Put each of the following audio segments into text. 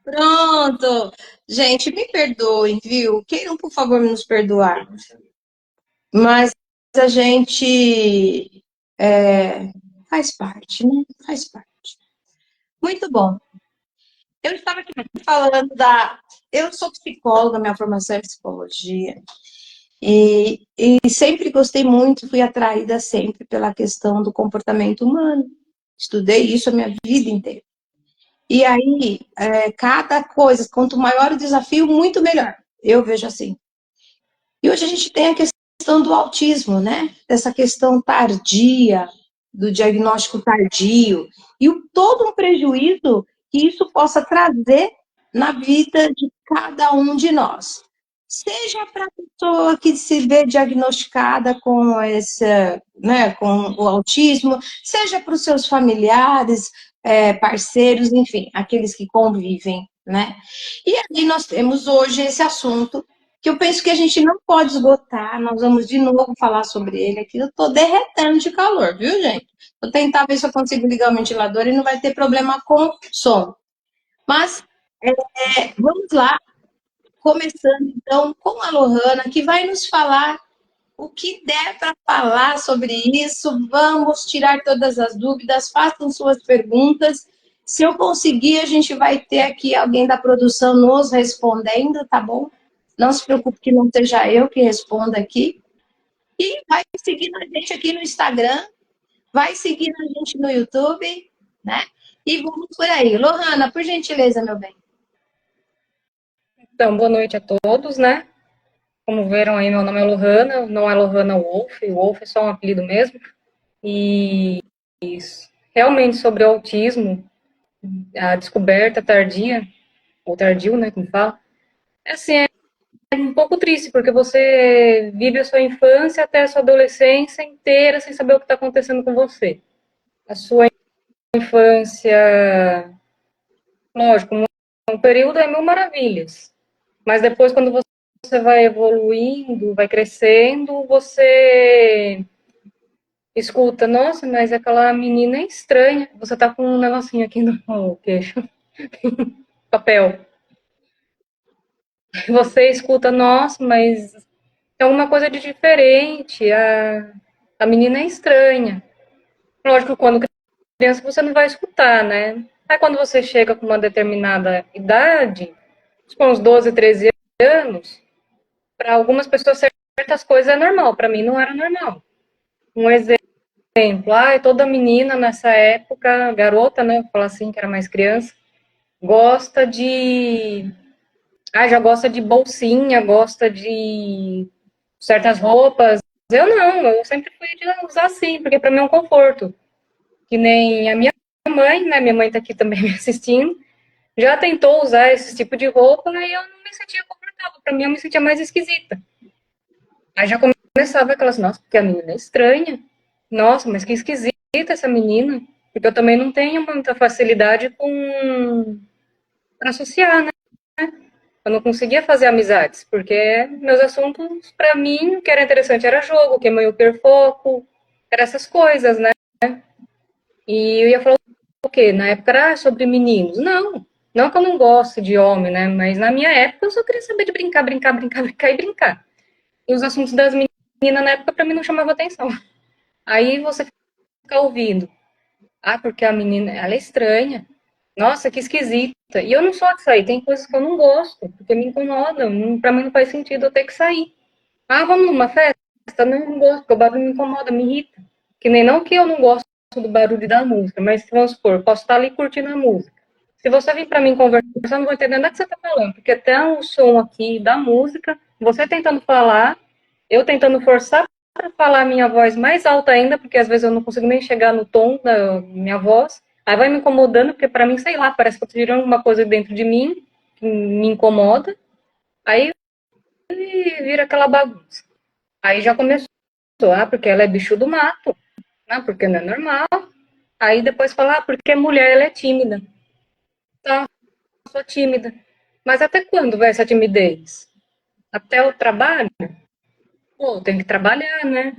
Pronto. Gente, me perdoem, viu? Queiram, por favor, nos perdoar. Mas a gente faz parte, né? Faz parte. Muito bom. Eu estava aqui falando da. Eu sou psicóloga, minha formação é psicologia. E sempre gostei muito, fui atraída sempre pela questão do comportamento humano. Estudei isso a minha vida inteira. E aí, cada coisa, quanto maior o desafio, muito melhor. Eu vejo assim. E hoje a gente tem a questão do autismo, né? Dessa questão tardia, do diagnóstico tardio, e todo um prejuízo que isso possa trazer na vida de cada um de nós. Seja para a pessoa que se vê diagnosticada com esse, né, com o autismo, seja para os seus familiares, parceiros, enfim, aqueles que convivem, né? E aí nós temos hoje esse assunto que eu penso que a gente não pode esgotar, nós vamos de novo falar sobre ele aqui. Eu estou derretendo de calor, viu, gente? Vou tentar ver se eu consigo ligar o ventilador e não vai ter problema com som. Mas vamos lá, começando então com a Lohana, que vai nos falar o que der para falar sobre isso. Vamos tirar todas as dúvidas, façam suas perguntas. Se eu conseguir, a gente vai ter aqui alguém da produção nos respondendo, tá bom? Não se preocupe que não seja eu que responda aqui. E vai seguindo a gente aqui no Instagram, vai seguindo a gente no YouTube, né? E vamos por aí. Lohana, por gentileza, meu bem. Então, boa noite a todos, né? Como viram aí, meu nome é Lohana, não é Lohana Wolf, o Wolf é só um apelido mesmo. E realmente sobre o autismo, a descoberta tardia, ou tardio, né, como fala, é assim, é um pouco triste, porque você vive a sua infância até a sua adolescência inteira sem saber o que está acontecendo com você. A sua infância, lógico, um período é mil maravilhas, mas depois quando você vai evoluindo, vai crescendo, você escuta, nossa, mas aquela menina é estranha. Você tá com um negocinho aqui no queixo, papel. Você escuta, nossa, mas tem alguma coisa de diferente. A menina é estranha. Lógico, quando criança você não vai escutar, né? Aí quando você chega com uma determinada idade, com uns 12, 13 anos, para algumas pessoas certas coisas é normal. Para mim não era normal. Um exemplo, toda menina nessa época, garota, né, vou falar assim, que era mais criança, gosta de, já gosta de bolsinha, gosta de certas roupas. Eu não, eu sempre fui de usar assim, porque para mim é um conforto. Que nem a minha mãe, né, minha mãe tá aqui também me assistindo, já tentou usar esse tipo de roupa e eu não me sentia confortável, para mim eu me sentia mais esquisita. Aí já começava aquelas, nossa, porque a menina é estranha. Nossa, mas que esquisita essa menina. Porque eu também não tenho muita facilidade com para associar, né? Eu não conseguia fazer amizades, porque meus assuntos, para mim, o que era interessante era jogo, que eu per foco, era essas coisas, né? E eu ia falar o quê? Na época era sobre meninos. Não, não que eu não goste de homem, né? Mas na minha época eu só queria saber de brincar, brincar, brincar, brincar e brincar. E os assuntos das meninas na época para mim não chamavam atenção. Aí você fica ouvindo. Porque a menina, ela é estranha. Nossa, que esquisita. E eu não sou de sair, tem coisas que eu não gosto, porque me incomodam. Pra mim não faz sentido eu ter que sair. Vamos numa festa? Não, não gosto, porque o barulho me incomoda, me irrita. Que nem não que eu não gosto do barulho da música, mas vamos supor, posso estar ali curtindo a música. Se você vir para mim conversar, eu não vou entender nada que você está falando, porque até o som aqui da música, você tentando falar, eu tentando forçar para falar a minha voz mais alta ainda, porque às vezes eu não consigo nem chegar no tom da minha voz, aí vai me incomodando, porque para mim, sei lá, parece que eu tô tirando alguma coisa dentro de mim, que me incomoda, aí vira aquela bagunça. Aí já começou, porque ela é bicho do mato, porque não é normal. Aí depois falar, porque mulher ela é tímida. Tá, eu sou tímida. Mas até quando vai essa timidez? Até o trabalho? Pô, tem que trabalhar, né?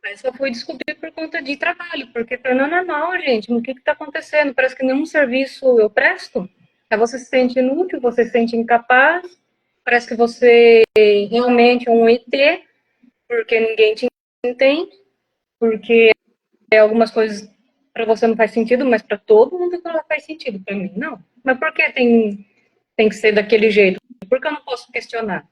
Aí só fui descobrir por conta de trabalho, porque não é normal, gente. O que está acontecendo? Parece que nenhum serviço eu presto. Aí você se sente inútil, você se sente incapaz, parece que você realmente é um ET, porque ninguém te entende, porque algumas coisas para você não faz sentido, mas para todo mundo ela faz sentido. Para mim, não. Mas por que tem que ser daquele jeito? Por que eu não posso questionar?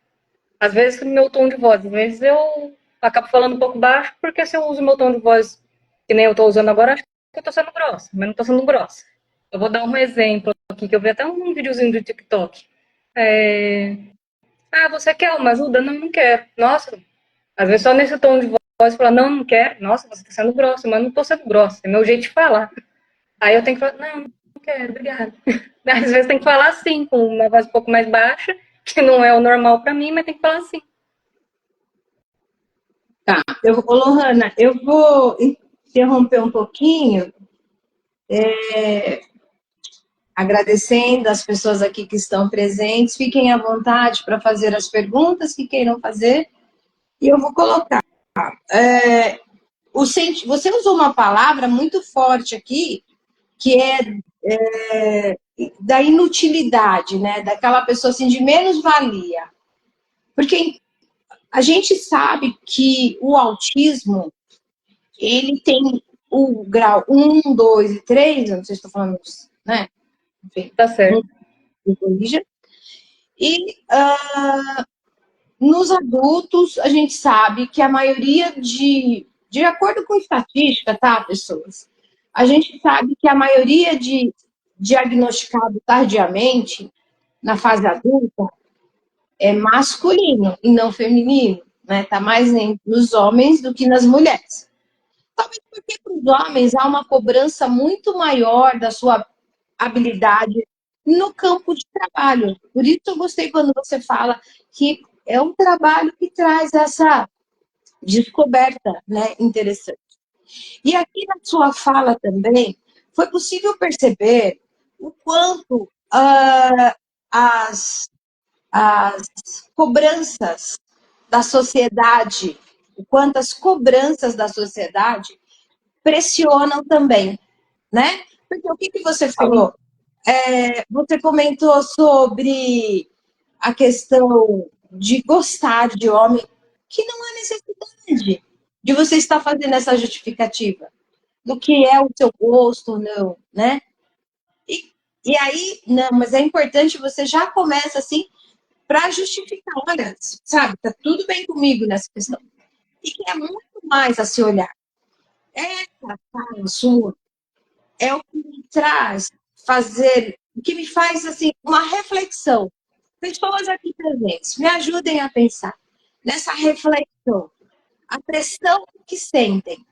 Às vezes, meu tom de voz, às vezes eu acabo falando um pouco baixo, porque se eu uso meu tom de voz, que nem eu estou usando agora, acho que eu estou sendo grossa, mas não estou sendo grossa. Eu vou dar um exemplo aqui, que eu vi até um videozinho do TikTok. É... Ah, você quer uma ajuda? Não, não quero. Nossa, às vezes só nesse tom de voz, falar, não, não quero. Nossa, você está sendo grossa, mas não estou sendo grossa, é meu jeito de falar. Aí eu tenho que falar, não, não quero, obrigada. Às vezes tem que falar assim, com uma voz um pouco mais baixa, que não é o normal para mim, mas tem que falar assim. Tá, Lohana, eu vou interromper um pouquinho, agradecendo as pessoas aqui que estão presentes. Fiquem à vontade para fazer as perguntas que queiram fazer. E eu vou colocar. Você usou uma palavra muito forte aqui, que é da inutilidade, né? Daquela pessoa assim, de menos-valia. Porque a gente sabe que o autismo, ele tem o grau 1, 2 e 3, eu não sei se estou falando, né? Enfim, Tá certo. me corrija. E nos adultos, a gente sabe que a maioria de acordo com estatística, tá, pessoas? A gente sabe que a maioria de diagnosticado tardiamente, na fase adulta, é masculino e não feminino, né? Tá mais nos homens do que nas mulheres. Talvez porque para os homens há uma cobrança muito maior da sua habilidade no campo de trabalho. Por isso eu gostei quando você fala que é um trabalho que traz essa descoberta, né, interessante. E aqui na sua fala também, foi possível perceber o quanto as, as cobranças da sociedade, o quanto as cobranças da sociedade pressionam também, né? Porque o que você Sim, falou? Você comentou sobre a questão de gostar de homem, que não há necessidade de você estar fazendo essa justificativa do que é o seu gosto ou não, né? E, e aí, não, mas é importante você já começa assim para justificar, olha, sabe, tá tudo bem comigo nessa questão. E que é muito mais a se olhar. Essa fala sua é o que me traz fazer, o que me faz assim uma reflexão. Pessoas aqui presentes, me ajudem a pensar nessa reflexão, a pressão que sentem.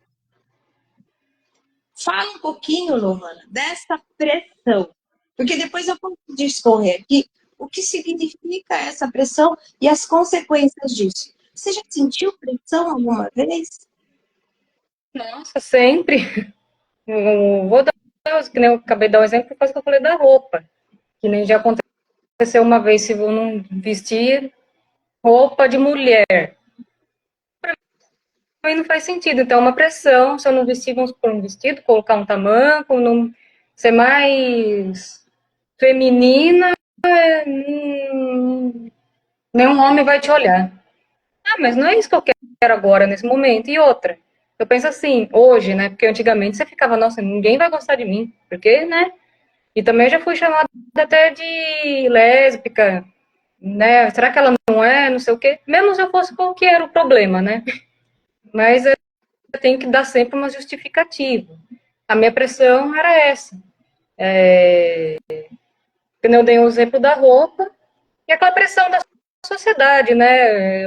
Fala um pouquinho, Lohana, dessa pressão, porque depois eu posso discorrer aqui o que significa essa pressão e as consequências disso. Você já sentiu pressão alguma vez? nossa, sempre. Eu vou dar, que nem eu acabei de dar o exemplo, por causa que eu falei da roupa. Que nem já aconteceu uma vez, se eu não vestir roupa de mulher. Pra mim não faz sentido. Então, é uma pressão, se eu não vestir, vamos supor, um vestido, colocar um tamanco, não ser mais feminina, nenhum homem vai te olhar. Ah, mas não é isso que eu quero agora, nesse momento. E outra, eu penso assim, hoje, né? Porque antigamente você ficava, nossa, ninguém vai gostar de mim. Porque, né? E também já fui chamada até de lésbica, né? Será que ela não é? Não sei o quê. Mesmo se eu fosse, qual que era o problema, né? Mas eu tenho que dar sempre uma justificativa. A minha pressão era essa. Quando eu dei o exemplo da roupa, e aquela pressão da sociedade, né?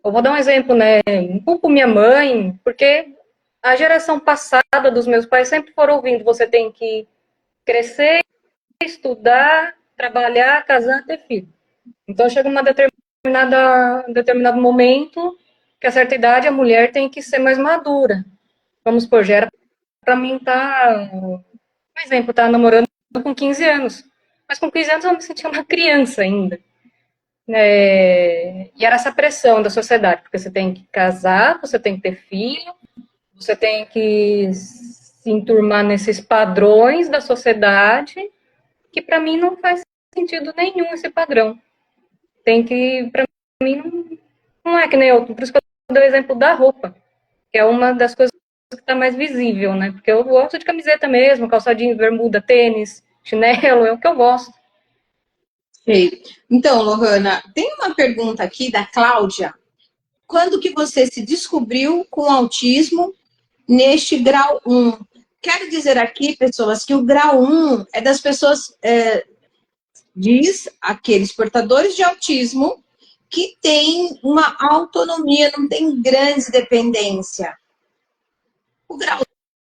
Eu vou dar um exemplo, né? Um pouco minha mãe, porque a geração passada dos meus pais sempre foram ouvindo: você tem que crescer, estudar, trabalhar, casar, ter filho. Então chega um determinado momento que a certa idade a mulher tem que ser mais madura. Vamos supor, já era para mim estar, por exemplo, namorando com 15 anos. Mas com 15 anos eu me sentia uma criança ainda. E era essa pressão da sociedade, porque você tem que casar, você tem que ter filho, você tem que se enturmar nesses padrões da sociedade, que para mim não faz sentido nenhum esse padrão. Tem que, para mim, não é que nem eu. Por isso que eu dou o exemplo da roupa, que é uma das coisas que está mais visível, né? Porque eu gosto de camiseta mesmo, calçadinho, bermuda, tênis, chinelo, é o que eu gosto. Sei. Então, Lohana, tem uma pergunta aqui da Cláudia. Quando que você se descobriu com autismo neste grau 1? Quero dizer aqui, pessoas, que o grau 1 é das pessoas, diz aqueles portadores de autismo que têm uma autonomia, não tem grande dependência. O grau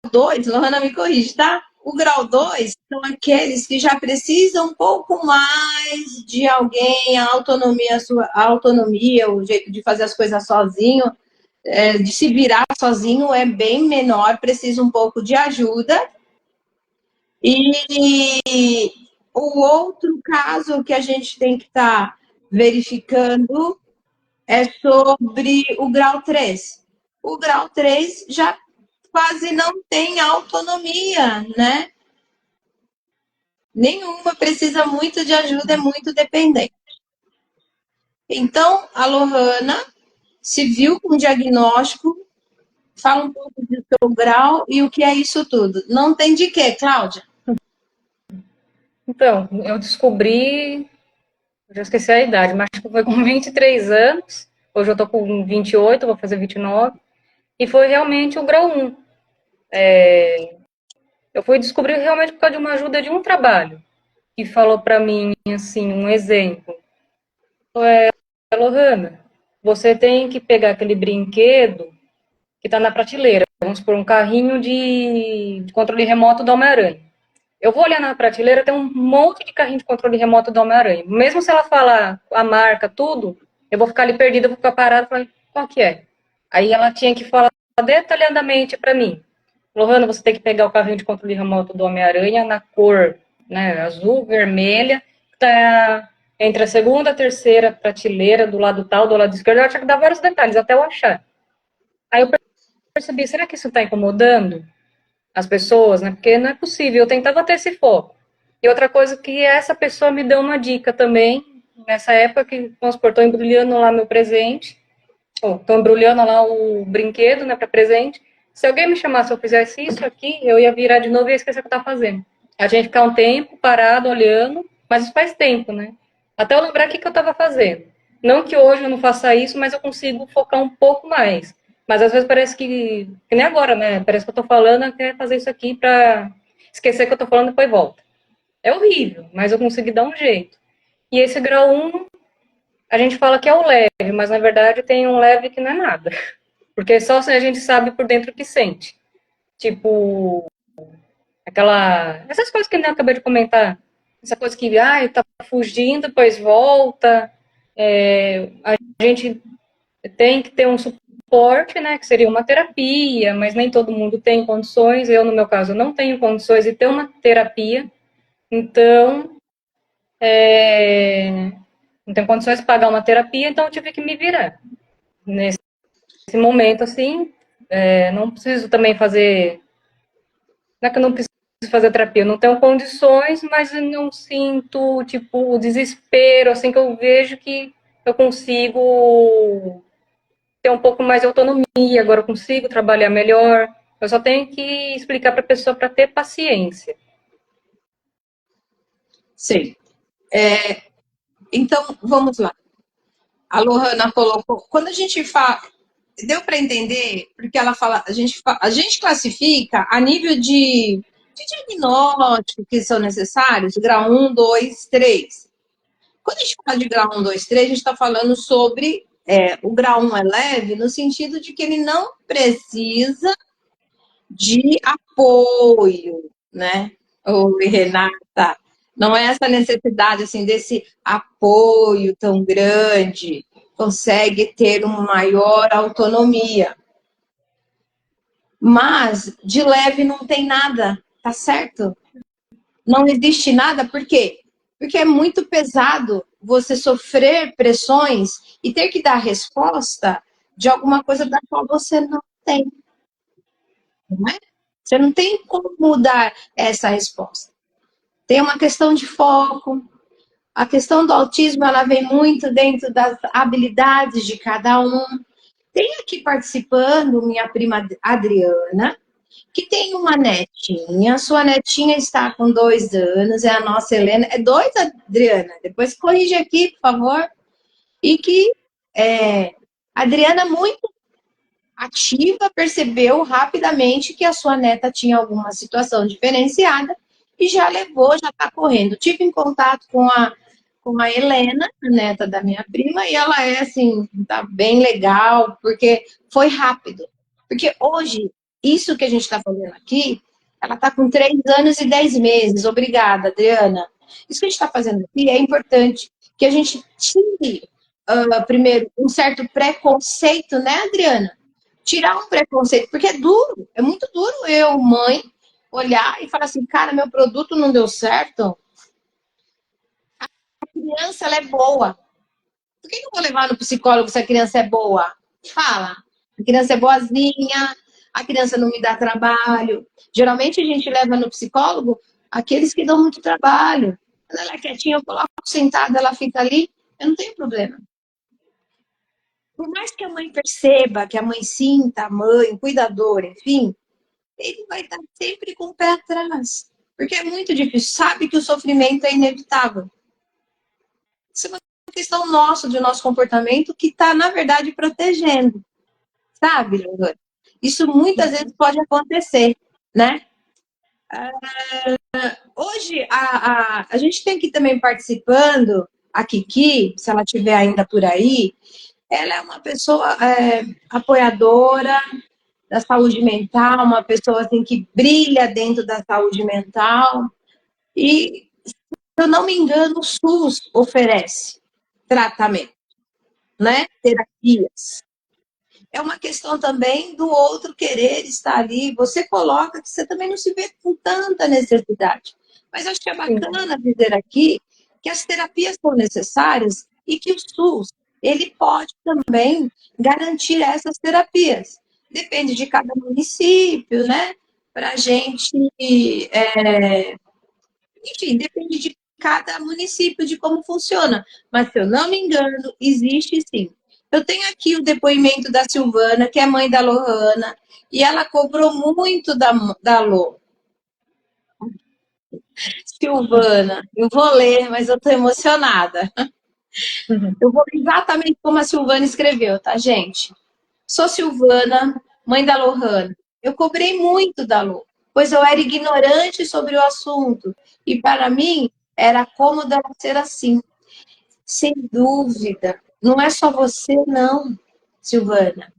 2, Lohana me corrige, tá? O grau 2 são aqueles que já precisam um pouco mais de alguém, a autonomia, o jeito de fazer as coisas sozinho, de se virar sozinho é bem menor, precisa um pouco de ajuda. E o outro caso que a gente tem que estar verificando é sobre o grau 3. O grau 3 já quase não tem autonomia, né? Nenhuma, precisa muito de ajuda, é muito dependente. Então, a Lohana se viu com diagnóstico, fala um pouco do seu grau e o que é isso tudo. Não tem de quê, Cláudia? Então, eu descobri, já esqueci a idade, mas acho que foi com 23 anos. Hoje eu tô com 28, vou fazer 29. E foi realmente o grau 1. Eu fui descobrir realmente por causa de uma ajuda de um trabalho, que falou para mim, assim, um exemplo. Lohana, você tem que pegar aquele brinquedo que está na prateleira. Vamos por um carrinho de controle remoto do Homem-Aranha. Eu vou olhar na prateleira, tem um monte de carrinho de controle remoto do Homem-Aranha. Mesmo se ela falar a marca, tudo, eu vou ficar ali perdida, vou ficar parada e falar, qual que é? Aí ela tinha que falar detalhadamente para mim. Lohana, você tem que pegar o carrinho de controle remoto do Homem-Aranha na cor, né, azul, vermelha, que tá entre a segunda e a terceira prateleira, do lado tal, do lado esquerdo. Ela tinha que dar vários detalhes até eu achar. Aí eu percebi, será que isso está incomodando as pessoas, né? Porque não é possível. Eu tentava ter esse foco. E outra coisa que essa pessoa me deu uma dica também, nessa época que, vamos supor, estou embrulhando lá meu presente, ou estou embrulhando lá o brinquedo, né, para presente. Se alguém me chamasse, se eu fizesse isso aqui, eu ia virar de novo e ia esquecer o que eu estava fazendo. A gente ficar um tempo parado, olhando, mas isso faz tempo, né? Até eu lembrar o que eu estava fazendo. Não que hoje eu não faça isso, mas eu consigo focar um pouco mais. Mas às vezes parece que nem agora, né? Parece que eu tô falando, eu quero fazer isso aqui pra esquecer que eu tô falando e depois volta. É horrível, mas eu consegui dar um jeito. E esse grau 1, a gente fala que é o leve, mas na verdade tem um leve que não é nada. Porque só a gente sabe por dentro que sente. Tipo, essas coisas que eu acabei de comentar. Essa coisa que, tá fugindo, depois volta. A gente tem que ter um suporte, né, que seria uma terapia, mas nem todo mundo tem condições. Eu, no meu caso, não tenho condições de ter uma terapia, então não tenho condições de pagar uma terapia, então eu tive que me virar. Nesse momento, assim, não preciso também fazer. Não é que eu não preciso fazer terapia, eu não tenho condições, mas eu não sinto, tipo, o desespero, assim, que eu vejo que eu consigo ter um pouco mais de autonomia, agora eu consigo trabalhar melhor. Eu só tenho que explicar para a pessoa para ter paciência. Sim. Então, vamos lá. A Lohana colocou. Quando a gente fala. Deu para entender? Porque ela fala. A gente classifica a nível de diagnóstico que são necessários, grau 1, 2, 3. Quando a gente fala de grau 1, 2, 3, a gente está falando sobre o grau 1 é leve, no sentido de que ele não precisa de apoio, né? Oi, Renata. Não é essa necessidade assim desse apoio tão grande, consegue ter uma maior autonomia. Mas de leve não tem nada, tá certo? Não existe nada, por quê? Porque é muito pesado você sofrer pressões e ter que dar resposta de alguma coisa da qual você não tem. Não é? Você não tem como dar essa resposta. Tem uma questão de foco. A questão do autismo, ela vem muito dentro das habilidades de cada um. Tem aqui participando minha prima Adriana, que tem uma netinha. Sua netinha está com 2 anos, é a nossa Helena. É 2, Adriana? Depois corrige aqui, por favor. E que a Adriana, muito ativa, percebeu rapidamente que a sua neta tinha alguma situação diferenciada e já levou, já está correndo. Tive em contato com a Helena, a neta da minha prima, e ela é assim, tá bem legal, porque foi rápido. Porque hoje, isso que a gente está fazendo aqui, ela está com 3 anos e 10 meses. Obrigada, Adriana. Isso que a gente está fazendo aqui é importante que a gente tire, primeiro, um certo preconceito, né, Adriana? Tirar um preconceito, porque é duro, é muito duro eu, mãe, olhar e falar assim, cara, meu produto não deu certo, a criança ela é boa. Por que eu vou levar no psicólogo se a criança é boa? Fala. A criança é boazinha, a criança não me dá trabalho. Geralmente a gente leva no psicólogo aqueles que dão muito trabalho. Quando ela é quietinha, eu coloco sentada, ela fica ali, eu não tenho problema. Por mais que a mãe perceba, que a mãe sinta, a mãe, o cuidador, enfim, ele vai estar sempre com o pé atrás. Porque é muito difícil. Sabe que o sofrimento é inevitável. Isso é uma questão nossa, do nosso comportamento, que está, na verdade, protegendo. Sabe, Leonor? Isso muitas vezes pode acontecer, né? Hoje, a gente tem aqui também participando, a Kiki, se ela estiver ainda por aí, ela é uma pessoa apoiadora da saúde mental, uma pessoa assim, que brilha dentro da saúde mental. E, se eu não me engano, o SUS oferece tratamento, né? Terapias. É uma questão também do outro querer estar ali. Você coloca que você também não se vê com tanta necessidade. Mas acho que é bacana dizer aqui que as terapias são necessárias e que o SUS ele pode também garantir essas terapias. Depende de cada município, né? Para a gente enfim, depende de cada município, de como funciona. Mas, se eu não me engano, existe sim. Eu tenho aqui o depoimento da Silvana, que é mãe da Lohana, e ela cobrou muito da Lô. Silvana, eu vou ler, mas eu estou emocionada. Eu vou ler exatamente como a Silvana escreveu, tá, gente? Sou Silvana, mãe da Lohana. Eu cobrei muito da Lô, pois eu era ignorante sobre o assunto. E para mim, era cômodo ela ser assim. Sem dúvida. Não é só você, não, Silvana,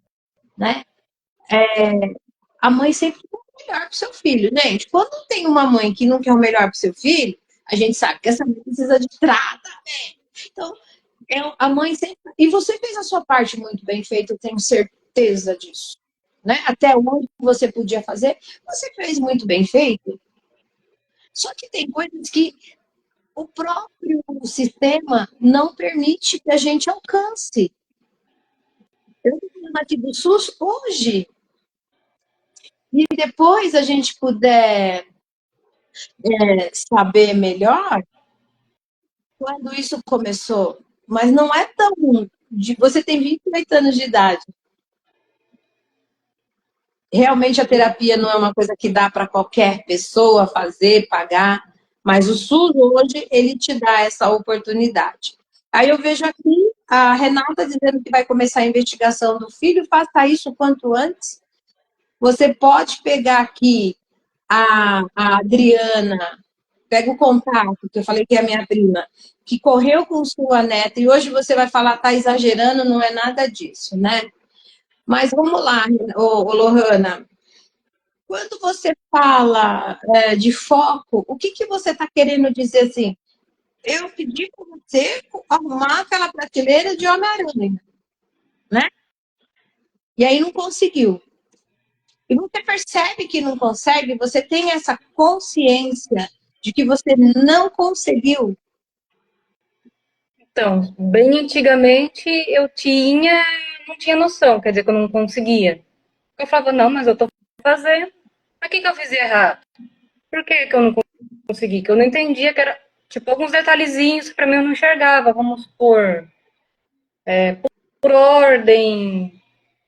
né? A mãe sempre quer o melhor para o seu filho, gente. Quando tem uma mãe que não quer o melhor para o seu filho, a gente sabe que essa mãe precisa de tratamento. Então, a mãe sempre... E você fez a sua parte muito bem feita, eu tenho certeza disso. Né? Até onde você podia fazer, você fez muito bem feito. Só que tem coisas que o próprio sistema não permite que a gente alcance. Eu estou aqui do SUS hoje. E depois a gente puder saber melhor quando isso começou. Mas não é tão. Você tem 28 anos de idade. Realmente a terapia não é uma coisa que dá para qualquer pessoa fazer, pagar, mas o SUS hoje ele te dá essa oportunidade. Aí eu vejo aqui a Renata dizendo que vai começar a investigação do filho, faça isso quanto antes. Você pode pegar aqui a Adriana, pega o contato, que eu falei que é a minha prima, que correu com sua neta, e hoje você vai falar, tá exagerando, não é nada disso, né? Mas vamos lá, Lohana. Quando você fala de foco, o que você está querendo dizer assim? Eu pedi para você arrumar aquela prateleira de Homem-Aranha, né? E aí não conseguiu. E você percebe que não consegue, você tem essa consciência de que você não conseguiu. Então, bem antigamente eu não tinha noção, quer dizer que eu não conseguia. Eu falava, não, mas eu tô fazendo. Mas o que que eu fiz de errado? Por que que eu não consegui? Que eu não entendia que era, tipo, alguns detalhezinhos que pra mim eu não enxergava. Vamos supor, por ordem.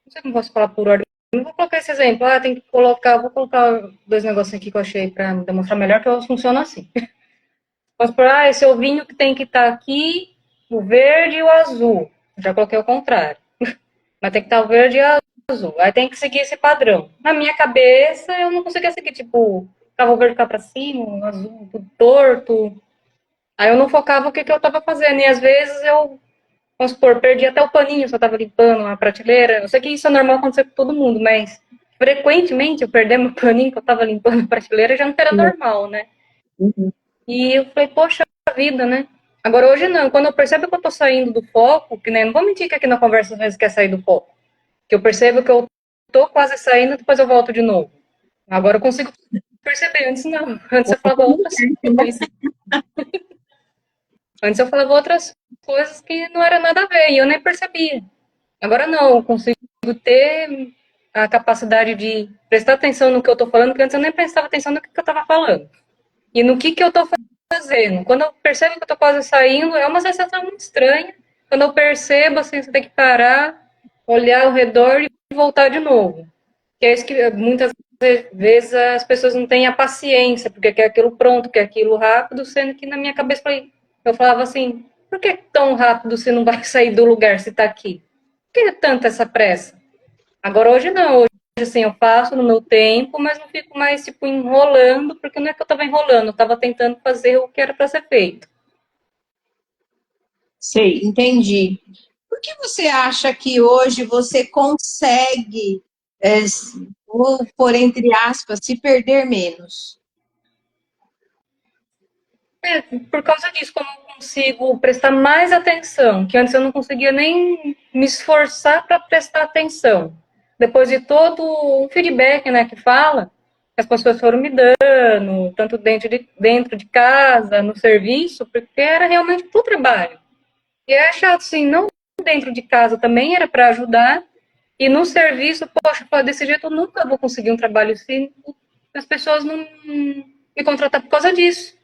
Não sei como posso falar por ordem. Não vou colocar esse exemplo. Ah, tem que colocar. Vou colocar dois negocinhos aqui que eu achei pra demonstrar melhor que eu funciono assim. Vamos supor, esse ovinho que tem que estar aqui, o verde e o azul. Já coloquei o contrário. Mas tem que estar o verde e o azul. Aí tem que seguir esse padrão. Na minha cabeça, eu não conseguia seguir, tipo, ficava o verde ficar pra cima, o azul tudo torto. Aí eu não focava o que eu tava fazendo. E às vezes eu, vamos supor, perdi até o paninho se eu tava limpando uma prateleira. Eu sei que isso é normal acontecer com todo mundo, mas frequentemente eu perder meu paninho que eu tava limpando a prateleira já não era normal, né? Uhum. E eu falei, poxa vida, né? Agora hoje não, quando eu percebo que eu tô saindo do foco, que nem, não vou mentir que aqui na conversa às vezes quer sair do foco, que eu percebo que eu tô quase saindo, depois eu volto de novo. Agora eu consigo perceber, antes não. Antes eu falava outras coisas. Antes eu falava outras coisas que não era nada a ver, e eu nem percebia. Agora não, eu consigo ter a capacidade de prestar atenção no que eu tô falando, que antes eu nem prestava atenção no que eu tava falando. E no que eu tô fazendo. Quando eu percebo que eu tô quase saindo, é uma sensação muito estranha. Quando eu percebo, assim, você tem que parar, olhar ao redor e voltar de novo. Que é isso que muitas vezes as pessoas não têm a paciência, porque quer aquilo pronto, quer aquilo rápido, sendo que na minha cabeça eu falava assim, por que tão rápido você não vai sair do lugar se tá aqui? Por que tanta essa pressa? Agora hoje não, hoje assim, eu faço no meu tempo, mas não fico mais, tipo, enrolando, porque não é que eu tava enrolando, eu tava tentando fazer o que era para ser feito. Sei, entendi. Por que você acha que hoje você consegue, é, ou por entre aspas, se perder menos? É, por causa disso, como eu consigo prestar mais atenção, que antes eu não conseguia nem me esforçar para prestar atenção. Depois de todo o feedback, né, que fala, que as pessoas foram me dando, tanto dentro de casa, no serviço, porque era realmente pro trabalho. E é chato, assim, não dentro de casa também era para ajudar, e no serviço, poxa, desse jeito eu nunca vou conseguir um trabalho assim, as pessoas não me contratar por causa disso.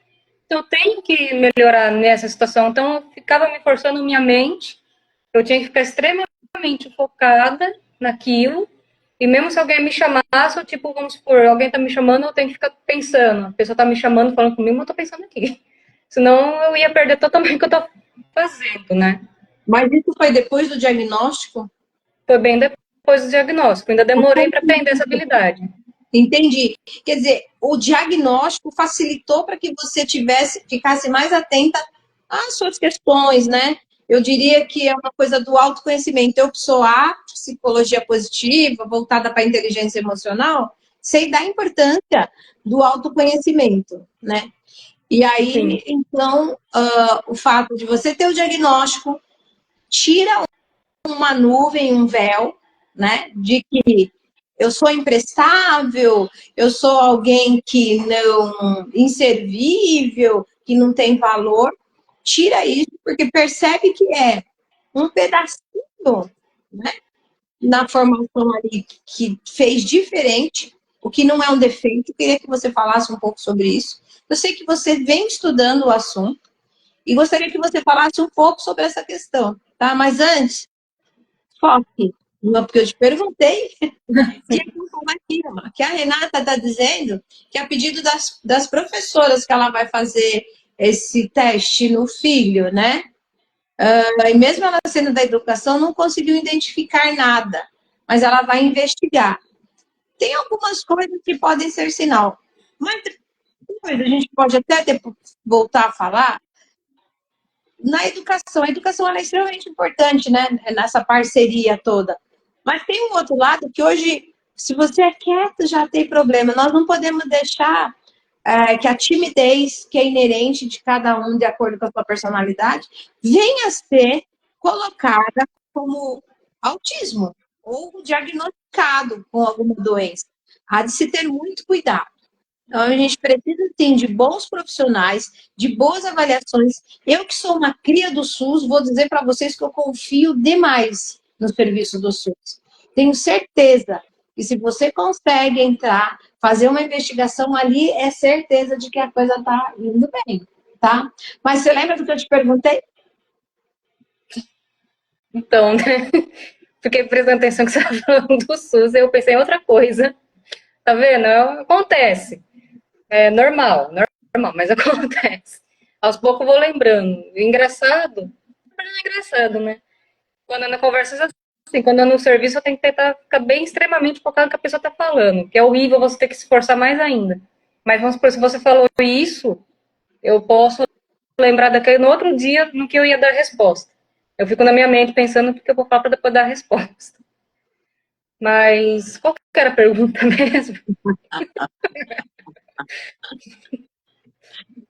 Então, eu tenho que melhorar nessa situação. Então, eu ficava me forçando minha mente, eu tinha que ficar extremamente focada naquilo, e mesmo se alguém me chamasse, eu, tipo, vamos supor, alguém tá me chamando, eu tenho que ficar pensando. A pessoa tá me chamando, falando comigo, mas eu tô pensando aqui. Senão eu ia perder totalmente o que eu tô fazendo, né? Mas isso foi depois do diagnóstico? Foi bem depois do diagnóstico. Ainda demorei para aprender essa habilidade. Entendi. Quer dizer, o diagnóstico facilitou para que você ficasse mais atenta às suas questões, né? Eu diria que é uma coisa do autoconhecimento. Eu que sou a psicologia positiva, voltada para a inteligência emocional, sei da importância do autoconhecimento, né? E Sim, aí, então, o fato de você ter o diagnóstico tira uma nuvem, um véu, né? De que eu sou imprestável, eu sou alguém que não inservível, que não tem valor. Tira isso, porque percebe que é um pedacinho, né, na formação ali que fez diferente, o que não é um defeito. Eu queria que você falasse um pouco sobre isso. Eu sei que você vem estudando o assunto e gostaria que você falasse um pouco sobre essa questão, tá? Mas antes, foque. Não, porque eu te perguntei que que a Renata está dizendo que a pedido das professoras que ela vai fazer esse teste no filho, né? E mesmo ela sendo da educação, não conseguiu identificar nada, mas ela vai investigar. Tem algumas coisas que podem ser sinal, mas depois a gente pode até depois voltar a falar na educação. A educação ela é extremamente importante, né? Nessa parceria toda. Mas tem um outro lado que hoje, se você é quieto, já tem problema. Nós não podemos deixar que a timidez que é inerente de cada um, de acordo com a sua personalidade, venha a ser colocada como autismo ou diagnosticado com alguma doença. Há de se ter muito cuidado. Então, a gente precisa, sim, de bons profissionais, de boas avaliações. Eu, que sou uma cria do SUS, vou dizer para vocês que eu confio demais no serviço do SUS. Tenho certeza que se você consegue entrar, fazer uma investigação ali, é certeza de que a coisa está indo bem, tá? Mas você lembra do que eu te perguntei? Então, né? Fiquei prestando atenção que você estava falando do SUS, eu pensei em outra coisa. Tá vendo? Acontece. É normal, normal, mas acontece. Aos poucos eu vou lembrando. Engraçado, não é engraçado, né? Quando na conversa assim, quando eu no serviço eu tenho que tentar ficar bem extremamente focado no que a pessoa tá falando, que é horrível você ter que se esforçar mais ainda. Mas vamos supor, se você falou isso, eu posso lembrar daquele no outro dia no que eu ia dar resposta. Eu fico na minha mente pensando o que eu vou falar para depois dar a resposta. Mas qual que era a pergunta mesmo?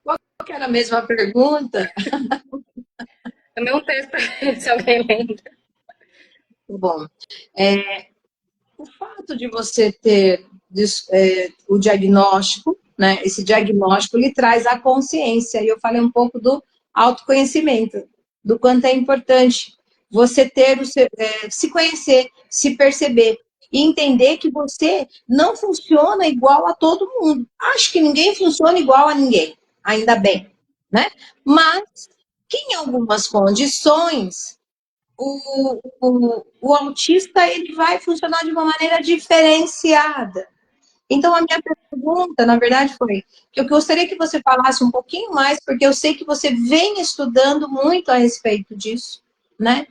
Qual que era a mesma pergunta? Também um texto para ver se alguém lembra. Bom, o fato de você ter o diagnóstico, né? Esse diagnóstico lhe traz a consciência. E eu falei um pouco do autoconhecimento, do quanto é importante você ter se conhecer, se perceber e entender que você não funciona igual a todo mundo. Acho que ninguém funciona igual a ninguém, ainda bem, né? Mas que em algumas condições o autista ele vai funcionar de uma maneira diferenciada. Então, a minha pergunta, na verdade, foi que eu gostaria que você falasse um pouquinho mais, porque eu sei que você vem estudando muito a respeito disso, né?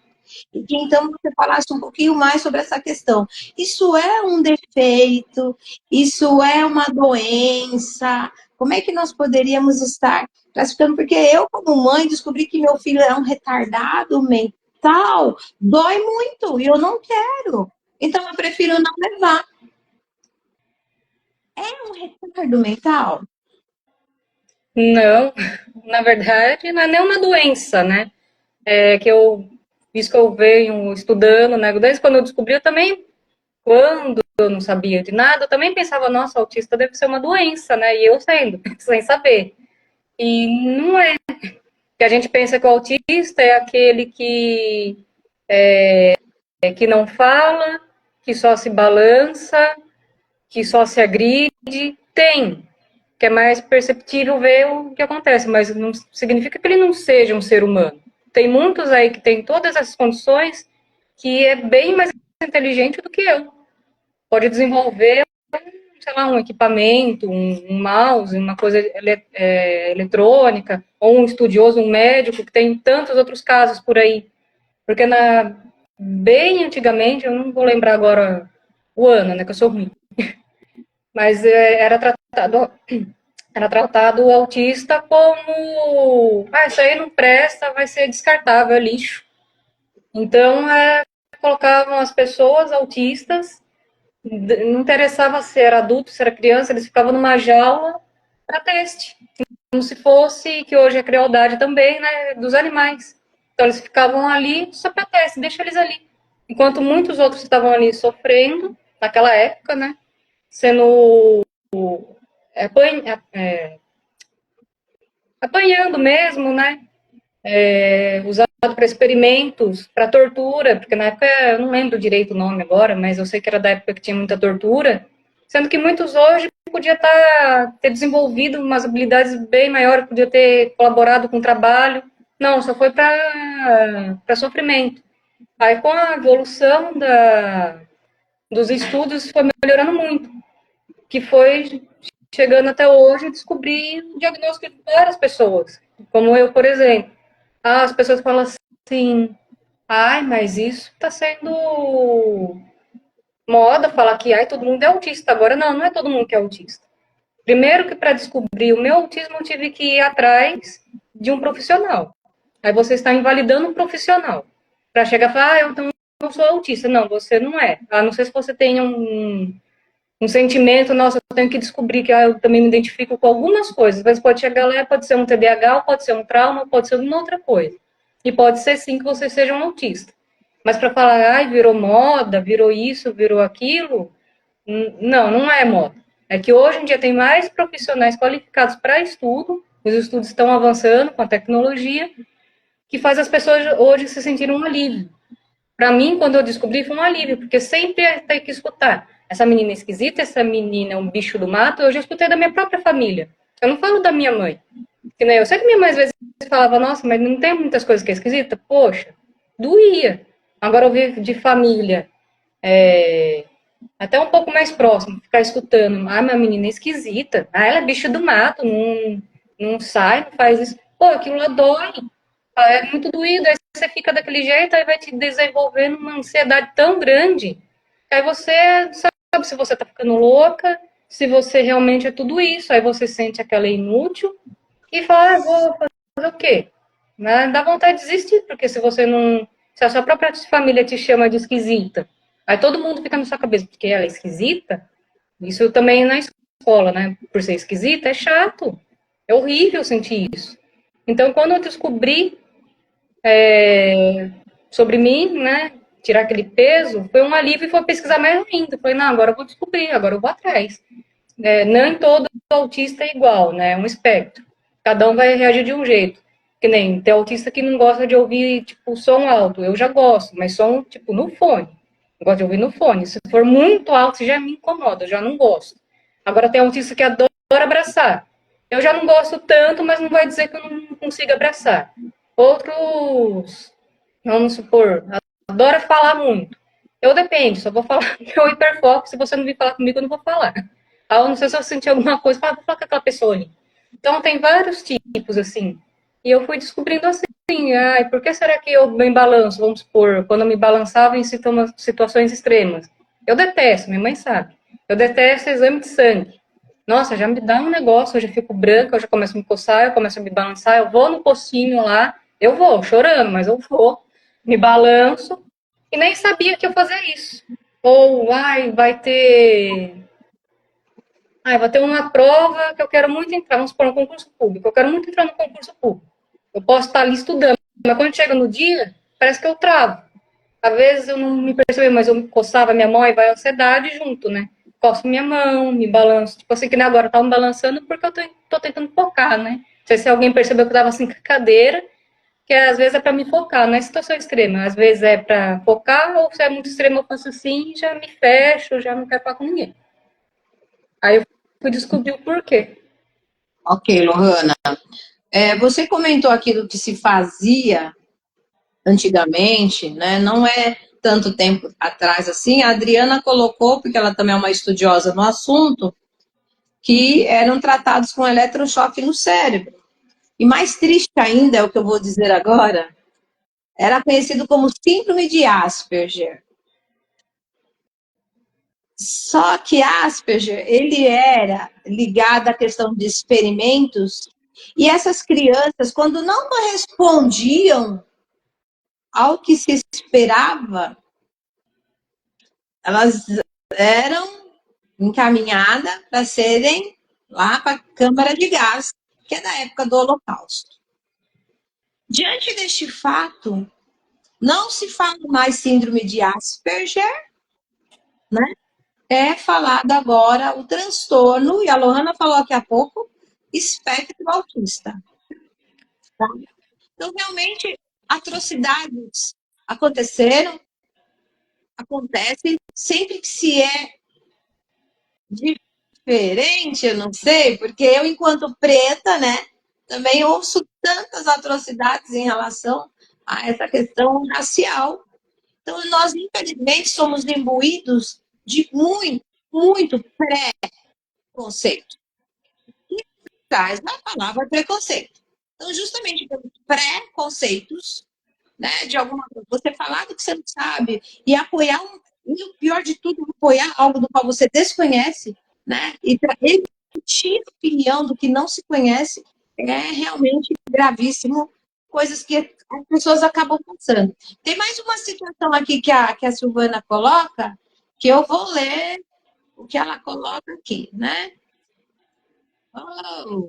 E que então você falasse um pouquinho mais sobre essa questão. Isso é um defeito? Isso é uma doença? Como é que nós poderíamos estar classificando? Porque eu, como mãe, descobri que meu filho é um retardado mental, dói muito e eu não quero. Então eu prefiro não levar. É um retardo mental? Não, na verdade, não é nem uma doença, né? É que isso que eu venho estudando, né? Desde quando eu descobri, eu também, quando eu não sabia de nada, eu também pensava, nossa, autista deve ser uma doença, né? E eu sendo, sem saber. E não é. Que a gente pensa que o autista é aquele que não fala, que só se balança, que só se agride. Tem, que é mais perceptível ver o que acontece, mas não significa que ele não seja um ser humano. Tem muitos aí que tem todas essas condições que é bem mais inteligente do que eu. Pode desenvolver, sei lá, um equipamento, um mouse, uma coisa eletrônica, ou um estudioso, um médico, que tem tantos outros casos por aí. Porque bem antigamente, eu não vou lembrar agora o ano, né, que eu sou ruim, mas era tratado o autista como, isso aí não presta, vai ser descartável, é lixo. Então, colocavam as pessoas autistas, não interessava se era adulto, se era criança, eles ficavam numa jaula para teste, como se fosse, que hoje é crueldade também, né, dos animais. Então, eles ficavam ali só para teste, deixa eles ali. Enquanto muitos outros estavam ali sofrendo, naquela época, né, sendo apanhando mesmo, né, usado para experimentos, para tortura, porque na época, eu não lembro direito o nome agora, mas eu sei que era da época que tinha muita tortura, sendo que muitos hoje podia ter desenvolvido umas habilidades bem maiores, podia ter colaborado com o trabalho, não, só foi para sofrimento. Aí com a evolução dos estudos foi melhorando muito, que foi chegando até hoje e descobrir o diagnóstico de várias pessoas, como eu, por exemplo. As pessoas falam assim, ai, mas isso está sendo moda, falar que ai, todo mundo é autista. Agora, não, não é todo mundo que é autista. Primeiro que para descobrir o meu autismo, eu tive que ir atrás de um profissional. Aí você está invalidando um profissional. Para chegar e falar, eu então não sou autista. Não, você não é. A não ser se você tenha um sentimento, nossa, eu tenho que descobrir que eu também me identifico com algumas coisas, mas pode chegar lá, pode ser um TDAH, pode ser um trauma, pode ser uma outra coisa. E pode ser sim que você seja um autista. Mas para falar, ai, virou moda, virou isso, virou aquilo, não, não é moda. É que hoje em dia tem mais profissionais qualificados para estudo, os estudos estão avançando com a tecnologia, que faz as pessoas hoje se sentirem um alívio. Para mim, quando eu descobri, foi um alívio, porque sempre tem que escutar. Essa menina é esquisita, essa menina é um bicho do mato, eu já escutei da minha própria família. Eu não falo da minha mãe. Que, né, eu sei que minha mãe às vezes falava, nossa, mas não tem muitas coisas que é esquisita? Poxa, doía. Agora ouvir de família, até um pouco mais próximo, ficar escutando, ah, minha menina é esquisita, ah, ela é bicho do mato, não sai, não faz isso. Pô, aquilo lá dói, é muito doído, aí você fica daquele jeito, aí vai te desenvolvendo uma ansiedade tão grande, que aí você sabe se você tá ficando louca, se você realmente é tudo isso, aí você sente aquela inútil e fala, ah, vou fazer o quê? Né? Dá vontade de desistir, porque se você não. Se a sua própria família te chama de esquisita, aí todo mundo fica na sua cabeça porque ela é esquisita, isso também na escola, né? Por ser esquisita, é chato. É horrível sentir isso. Então, quando eu descobri sobre mim, né? Tirar aquele peso, foi um alívio e foi pesquisar mais ainda. Falei, não, agora eu vou descobrir, agora eu vou atrás. Nem todo autista é igual, né? É um espectro. Cada um vai reagir de um jeito. Que nem tem autista que não gosta de ouvir, tipo, som alto. Eu já gosto, mas som, tipo, no fone. Eu gosto de ouvir no fone. Se for muito alto, já me incomoda, eu já não gosto. Agora tem autista que adora abraçar. Eu já não gosto tanto, mas não vai dizer que eu não consigo abraçar. Outros, vamos supor, adora falar muito. Eu depende, só vou falar que eu hiperfoco. Se você não vir falar comigo, eu não vou falar. Ah, eu não sei se eu senti alguma coisa, fala, vou falar com aquela pessoa ali. Então, tem vários tipos, assim. E eu fui descobrindo assim, ai, por que será que eu me balanço, vamos supor, quando eu me balançava em situações extremas? Eu detesto, minha mãe sabe. Eu detesto exame de sangue. Nossa, já me dá um negócio, eu já fico branca, eu já começo a me coçar, eu começo a me balançar, eu vou no pocinho lá, eu vou, chorando, mas eu vou, me balanço, e nem sabia que eu fazia isso. Ou, ai, vai ter uma prova que eu quero muito entrar, vamos supor, um concurso público. Eu quero muito entrar no concurso público. Eu posso estar ali estudando, mas quando chega no dia, parece que eu travo. Às vezes eu não me percebi, mas eu coçava minha mão e vai a ansiedade junto, né? Coço minha mão, me balanço. Tipo assim, que nem agora eu tava me balançando porque eu tô tentando focar, né? Não sei se alguém percebeu que eu tava assim com a cadeira, que às vezes é para me focar, não é situação extrema. Às vezes é para focar, ou se é muito extremo, eu faço assim, já me fecho, já não quero falar com ninguém. Aí eu fui descobrir o porquê. Ok, Lohana. Você comentou aquilo que se fazia antigamente, né? Não é tanto tempo atrás assim. A Adriana colocou, porque ela também é uma estudiosa no assunto, que eram tratados com eletrochoque no cérebro. E mais triste ainda é o que eu vou dizer agora, era conhecido como síndrome de Asperger. Só que Asperger, ele era ligado à questão de experimentos, e essas crianças, quando não correspondiam ao que se esperava, elas eram encaminhadas para serem lá para a câmara de gás, que é da época do Holocausto. Diante deste fato, não se fala mais síndrome de Asperger, né? É falado agora o transtorno, e a Lohana falou aqui há pouco, espectro autista. Tá? Então, realmente, atrocidades aconteceram, acontecem, sempre que se é diferente, eu não sei, porque eu, enquanto preta, né, também ouço tantas atrocidades em relação a essa questão racial. Então, nós, infelizmente, somos imbuídos de muito, muito preconceito. E traz a palavra preconceito. Então, justamente pelos preconceitos, né, de alguma coisa, você falar do que você não sabe e apoiar e o pior de tudo, apoiar algo do qual você desconhece, né, e emitir opinião do que não se conhece é realmente gravíssimo, coisas que as pessoas acabam passando. Tem mais uma situação aqui que a Silvana coloca, que eu vou ler o que ela coloca aqui, né? Oh,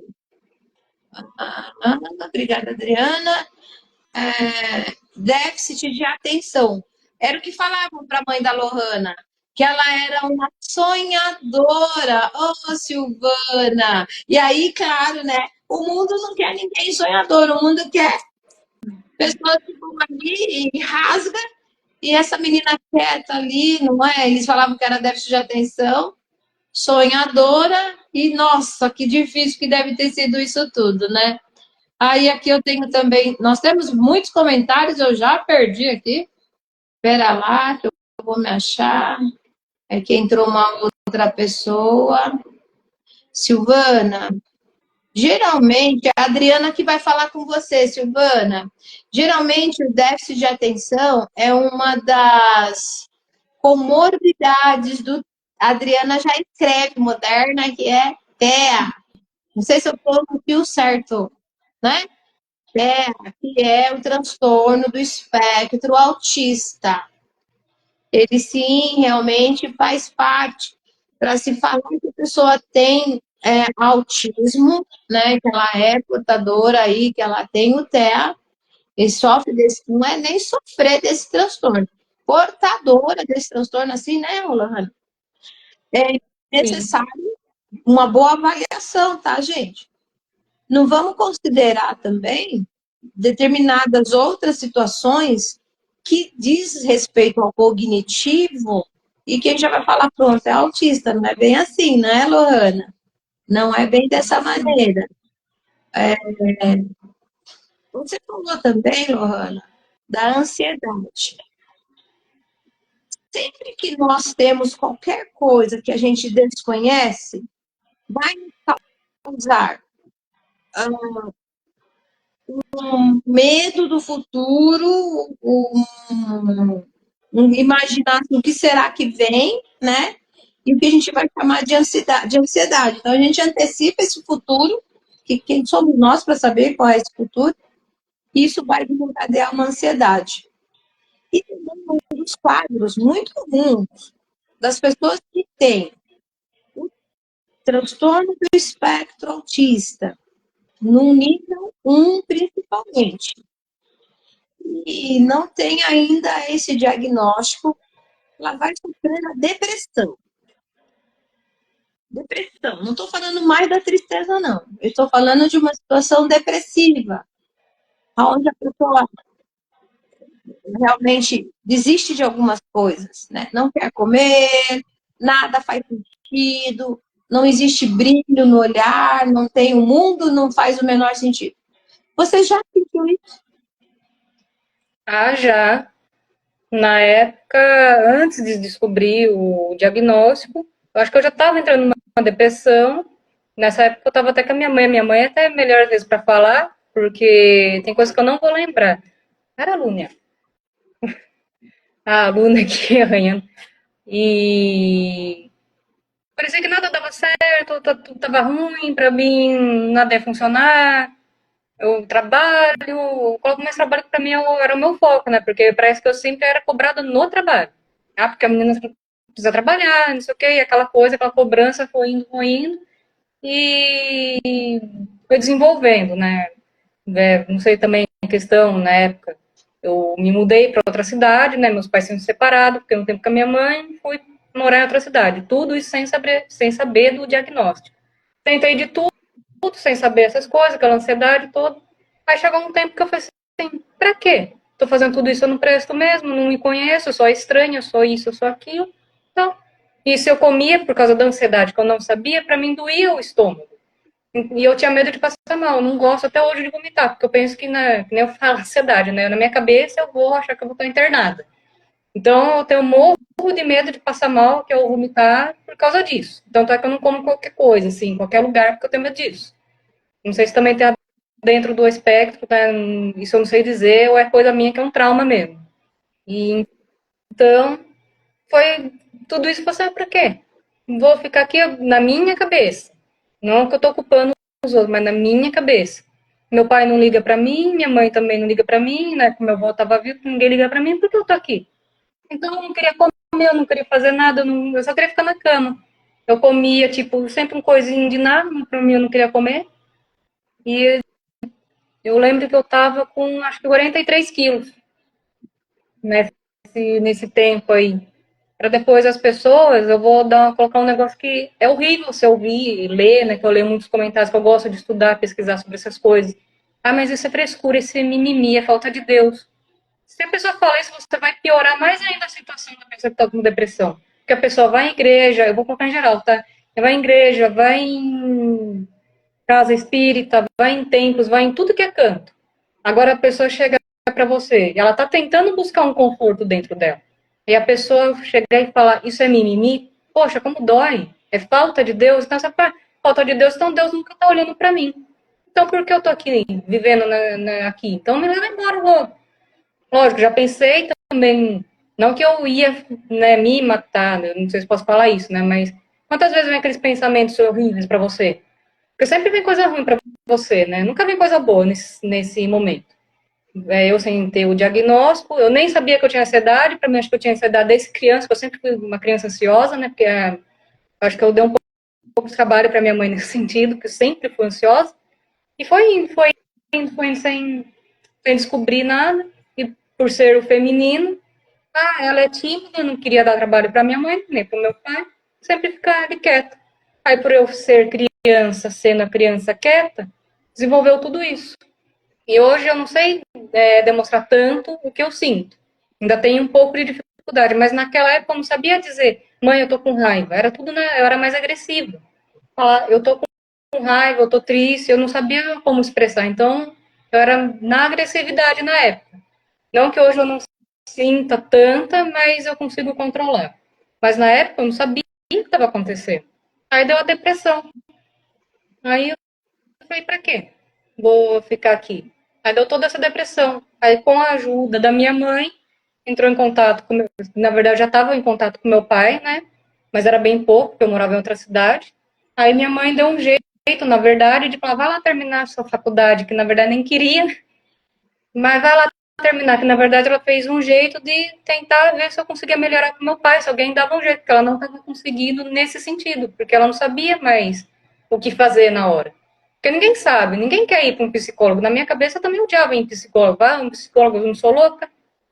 obrigada, Adriana. Déficit de atenção. Era o que falavam para a mãe da Lohana, que ela era uma sonhadora. Ô, Silvana! E aí, claro, né? O mundo não quer ninguém sonhador, o mundo quer pessoas que vão ali e rasga, e essa menina quieta ali, não é? Eles falavam que era déficit de atenção, sonhadora, e nossa, que difícil que deve ter sido isso tudo, né? Aí aqui eu tenho também, nós temos muitos comentários, eu já perdi aqui. Espera lá, que eu vou me achar. É que entrou uma outra pessoa. Silvana, geralmente, a Adriana que vai falar com você, Silvana. Geralmente, o déficit de atenção é uma das comorbidades do. A Adriana já escreve moderna, que é TEA. Não sei se eu pronuncio certo, né? TEA, que é o transtorno do espectro autista. Ele sim, realmente faz parte. Para se falar que a pessoa tem autismo, né, que ela é portadora aí, que ela tem o TEA, e sofre desse, não é nem sofrer desse transtorno, portadora desse transtorno, assim, né, Rolando? É Sim. necessário uma boa avaliação, tá, gente? Não vamos considerar também determinadas outras situações que diz respeito ao cognitivo e que a gente já vai falar, pronto, é autista, não é bem assim, né, Lohana? Não é bem dessa maneira. Você falou também, Lohana, da ansiedade. Sempre que nós temos qualquer coisa que a gente desconhece, vai causar um medo do futuro, imaginar assim, o que será que vem, né? E o que a gente vai chamar de ansiedade. Então, a gente antecipa esse futuro, que quem somos nós para saber qual é esse futuro, e isso vai desencadear uma ansiedade. E também um dos quadros muito comuns das pessoas que têm o transtorno do espectro autista, no nível 1 principalmente, e não tem ainda esse diagnóstico, ela vai sofrendo a depressão. Depressão. Não estou falando mais da tristeza, não. Eu estou falando de uma situação depressiva, onde a pessoa realmente desiste de algumas coisas, né? Não quer comer, nada faz sentido, não existe brilho no olhar, não tem o mundo, não faz o menor sentido. Você já sentiu isso? Ah, já. Na época, antes de descobrir o diagnóstico, eu acho que eu já estava entrando numa depressão. Nessa época eu estava até com a minha mãe. A minha mãe é até melhor às vezes para falar, porque tem coisas que eu não vou lembrar. Era a Lúnia. A Luna aqui arranhando. E parecia que nada dava certo, tudo estava ruim para mim, nada ia funcionar. Eu trabalho, coloco mais trabalho que para mim era o meu foco, né? Porque parece que eu sempre era cobrada no trabalho. Ah, porque a menina precisa trabalhar, não sei o quê, e aquela coisa, aquela cobrança foi indo e foi desenvolvendo, né? Não sei também a questão, na época, eu me mudei para outra cidade, né? Meus pais tinham se separado, fiquei um tempo com a minha mãe, fui morar em outra cidade. Tudo isso sem saber do diagnóstico. Tentei de tudo, sem saber essas coisas, aquela ansiedade toda. Aí chegou um tempo que eu falei assim, pra quê? Tô fazendo tudo isso, eu não presto mesmo, não me conheço, eu sou estranha, eu sou isso, eu sou aquilo. Então, e se eu comia por causa da ansiedade que eu não sabia, para mim doía o estômago. E eu tinha medo de passar mal. Eu não gosto até hoje de vomitar, porque eu penso que nem eu falo, ansiedade, né? Na minha cabeça eu vou achar que eu vou estar internada. Então eu tenho morro de medo de passar mal, que eu vomitar, por causa disso. Tanto é que eu não como qualquer coisa, assim, qualquer lugar, porque eu tenho medo disso. Não sei se também tem dentro do espectro, né? Isso eu não sei dizer, ou é coisa minha que é um trauma mesmo. E então, foi tudo isso você para quê? Vou ficar aqui na minha cabeça. Não que eu tô ocupando os outros, mas na minha cabeça. Meu pai não liga para mim, minha mãe também não liga para mim, né? Como meu avô tava vivo, ninguém liga para mim, por que eu tô aqui? Então eu não queria comer, eu não queria fazer nada, eu só queria ficar na cama. Eu comia, tipo, sempre um coisinho de nada, para mim eu não queria comer. E eu lembro que eu tava com, acho que 43 quilos nesse tempo aí. para depois as pessoas, eu vou colocar um negócio que é horrível você ouvir e ler, né? Que eu leio muitos comentários, que eu gosto de estudar, pesquisar sobre essas coisas. Ah, mas isso é frescura, isso é mimimi, é falta de Deus. Se a pessoa fala isso, você vai piorar mais ainda a situação da pessoa que está com depressão. Porque a pessoa vai em igreja, eu vou colocar em geral, tá? Vai em igreja, vai em casa espírita, vai em templos, vai em tudo que é canto. Agora a pessoa chega para você e ela está tentando buscar um conforto dentro dela. E a pessoa chegar e falar, isso é mimimi, poxa, como dói. É falta de Deus. Então, você fala, falta de Deus, então Deus nunca está olhando para mim. Então, por que eu tô aqui, vivendo aqui? Então, me leva embora logo. Lógico, já pensei também, não que eu ia, né, me matar, não sei se posso falar isso, né, mas quantas vezes vem aqueles pensamentos horríveis para você? Porque sempre vem coisa ruim para você, né? Nunca vem coisa boa nesse momento. Eu sem ter o diagnóstico, eu nem sabia que eu tinha ansiedade, para mim acho que eu tinha ansiedade desde criança, porque eu sempre fui uma criança ansiosa, né, porque acho que eu dei um pouco de trabalho para minha mãe nesse sentido, porque eu sempre fui ansiosa, e foi sem descobrir nada, e por ser o feminino, ela é tímida, não queria dar trabalho para minha mãe, nem para o meu pai, sempre ficava quieta. Aí, por eu ser criança, sendo a criança quieta, desenvolveu tudo isso. E hoje eu não sei demonstrar tanto o que eu sinto. Ainda tenho um pouco de dificuldade, mas naquela época eu não sabia dizer, mãe, eu tô com raiva. Era tudo, eu era mais agressiva. Falar, eu tô com raiva, eu tô triste, eu não sabia como expressar. Então, eu era na agressividade na época. Não que hoje eu não sinta tanta, mas eu consigo controlar. Mas na época eu não sabia o que estava acontecendo. Aí deu a depressão. Aí eu falei, pra quê? Vou ficar aqui. Aí deu toda essa depressão. Aí com a ajuda da minha mãe, entrou em contato com meu, na verdade já estava em contato com meu pai, né? Mas era bem pouco, porque eu morava em outra cidade. Aí minha mãe deu um jeito, na verdade, de falar, vai lá terminar a sua faculdade, que na verdade nem queria, mas vai lá terminar, que na verdade ela fez um jeito de tentar ver se eu conseguia melhorar com meu pai, se alguém dava um jeito, porque ela não estava conseguindo nesse sentido, porque ela não sabia mais o que fazer na hora. Porque ninguém sabe, ninguém quer ir para um psicólogo. Na minha cabeça eu também odiava ir em psicólogo. Ah, um psicólogo, eu não sou louca.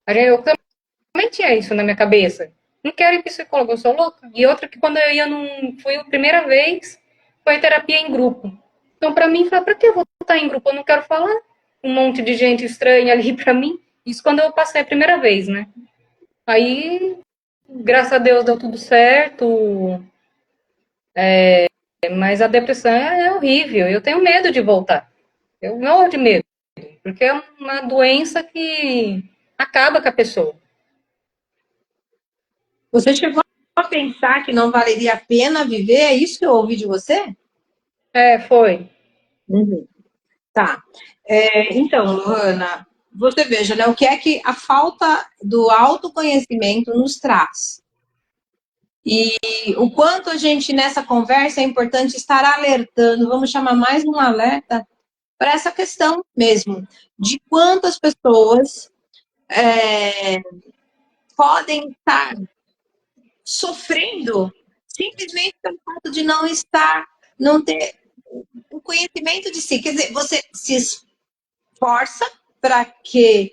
Eu também tinha isso na minha cabeça. Não quero ir psicólogo, eu sou louca. E outra que quando eu ia fui a primeira vez, foi terapia em grupo. Então, para mim, para que eu vou estar em grupo? Eu não quero falar um monte de gente estranha ali para mim. Isso quando eu passei a primeira vez, né? Aí, graças a Deus, deu tudo certo. Mas a depressão é horrível. Eu tenho medo de voltar. Eu morro de medo. Porque é uma doença que acaba com a pessoa. Você chegou a pensar que não valeria a pena viver? É isso que eu ouvi de você? Foi. Uhum. Tá. Então, Ana, você veja, né, o que é que a falta do autoconhecimento nos traz. E o quanto a gente, nessa conversa, é importante estar alertando, vamos chamar mais um alerta para essa questão mesmo, de quantas pessoas podem estar sofrendo simplesmente pelo fato de não estar, não ter o conhecimento de si. Quer dizer, você se esforça para que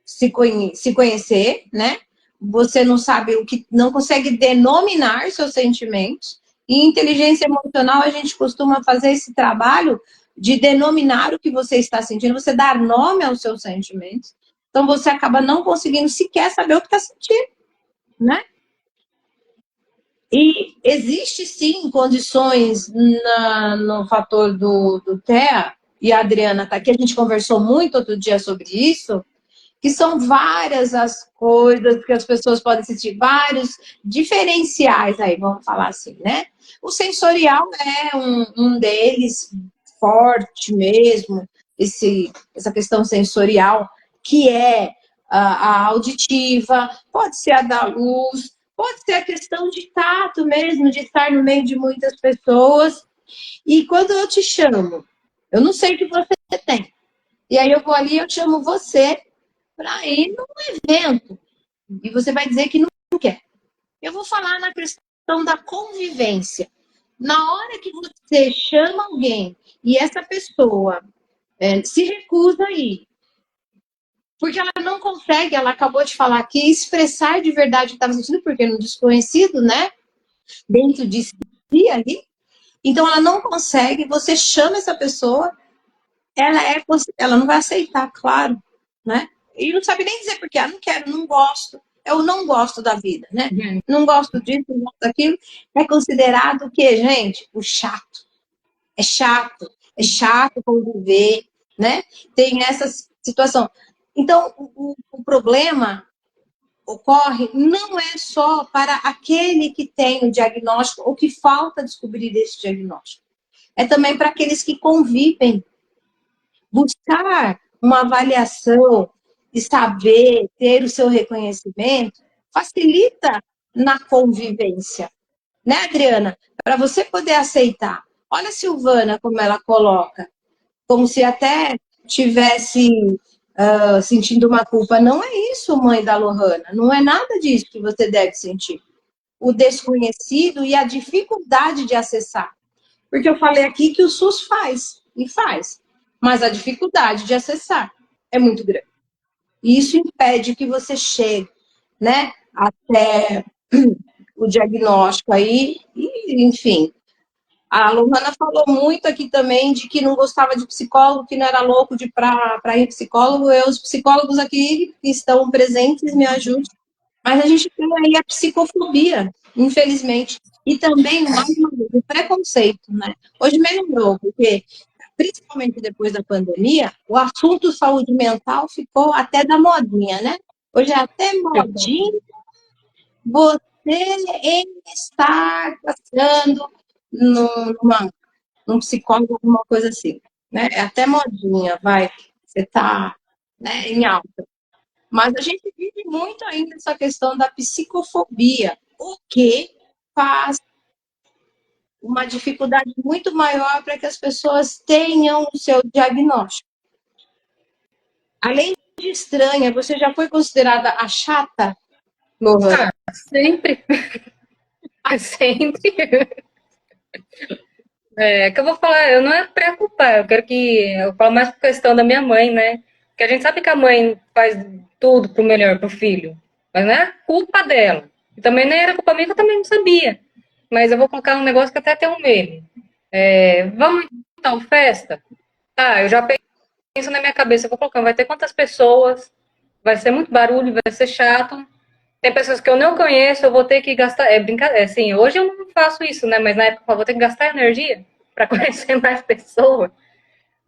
se conhecer, né? Você não sabe o que, não consegue denominar seus sentimentos. E inteligência emocional, a gente costuma fazer esse trabalho de denominar o que você está sentindo, você dar nome aos seus sentimentos. Então você acaba não conseguindo sequer saber o que está sentindo, né? E existe sim condições no fator do TEA, e a Adriana está aqui, a gente conversou muito outro dia sobre isso, que são várias as coisas que as pessoas podem sentir, vários diferenciais aí, vamos falar assim, né? O sensorial é um deles, forte mesmo, essa questão sensorial, que é a auditiva, pode ser a da luz, pode ser a questão de tato mesmo, de estar no meio de muitas pessoas. E quando eu te chamo, eu não sei o que você tem. E aí eu vou ali e eu chamo você para ir num evento. E você vai dizer que não quer. Eu vou falar na questão da convivência. Na hora que você chama alguém e essa pessoa se recusa a ir, Porque ela não consegue, ela acabou de falar aqui, expressar de verdade o que estava sentindo, porque no desconhecido, né? Dentro de si ali. Então ela não consegue, você chama essa pessoa, ela não vai aceitar, claro, né? E não sabe nem dizer porque, não quero, não gosto. Eu não gosto da vida, né? Não gosto disso, não gosto daquilo. É considerado o quê, gente? O chato. É chato conviver, né? Tem essa situação. Então, o problema ocorre não é só para aquele que tem o diagnóstico ou que falta descobrir esse diagnóstico. É também para aqueles que convivem. Buscar uma avaliação e saber ter o seu reconhecimento facilita na convivência, né, Adriana? Para você poder aceitar. Olha a Silvana como ela coloca, como se até tivesse sentindo uma culpa. Não é isso, mãe da Lohana. Não é nada disso que você deve sentir. O desconhecido e a dificuldade de acessar. Porque eu falei aqui que o SUS faz, e faz. Mas a dificuldade de acessar é muito grande. E isso impede que você chegue, né, até o diagnóstico aí, e, enfim. A Lohana falou muito aqui também de que não gostava de psicólogo, que não era louco de para ir psicólogo. Os psicólogos aqui que estão presentes me ajudem. Mas a gente tem aí a psicofobia, infelizmente. E também, mais uma vez, o preconceito, né? Hoje melhorou, porque, principalmente depois da pandemia, o assunto saúde mental ficou até da modinha, né? Hoje é até modinha você estar passando num psicólogo, alguma coisa assim, né? É até modinha, vai. Você está, né, em alta. Mas a gente vive muito ainda essa questão da psicofobia, o que faz uma dificuldade muito maior para que as pessoas tenham o seu diagnóstico. Além de estranha, você já foi considerada a chata, Lohana? Sempre. Sempre. É que eu vou falar, eu não é preocupar, eu quero que. Eu falo mais por questão da minha mãe, né? Porque a gente sabe que a mãe faz tudo pro melhor pro filho, mas não é culpa dela. E também nem era culpa minha, que eu também não sabia. Mas eu vou colocar um negócio que até tem um meme. Vamos então, festa? Tá, eu já penso na minha cabeça, eu vou colocar, vai ter quantas pessoas, vai ser muito barulho, vai ser chato. Tem pessoas que eu não conheço, eu vou ter que gastar. É brincadeira, assim, hoje eu não faço isso, né? Mas na época eu vou ter que gastar energia para conhecer mais pessoas.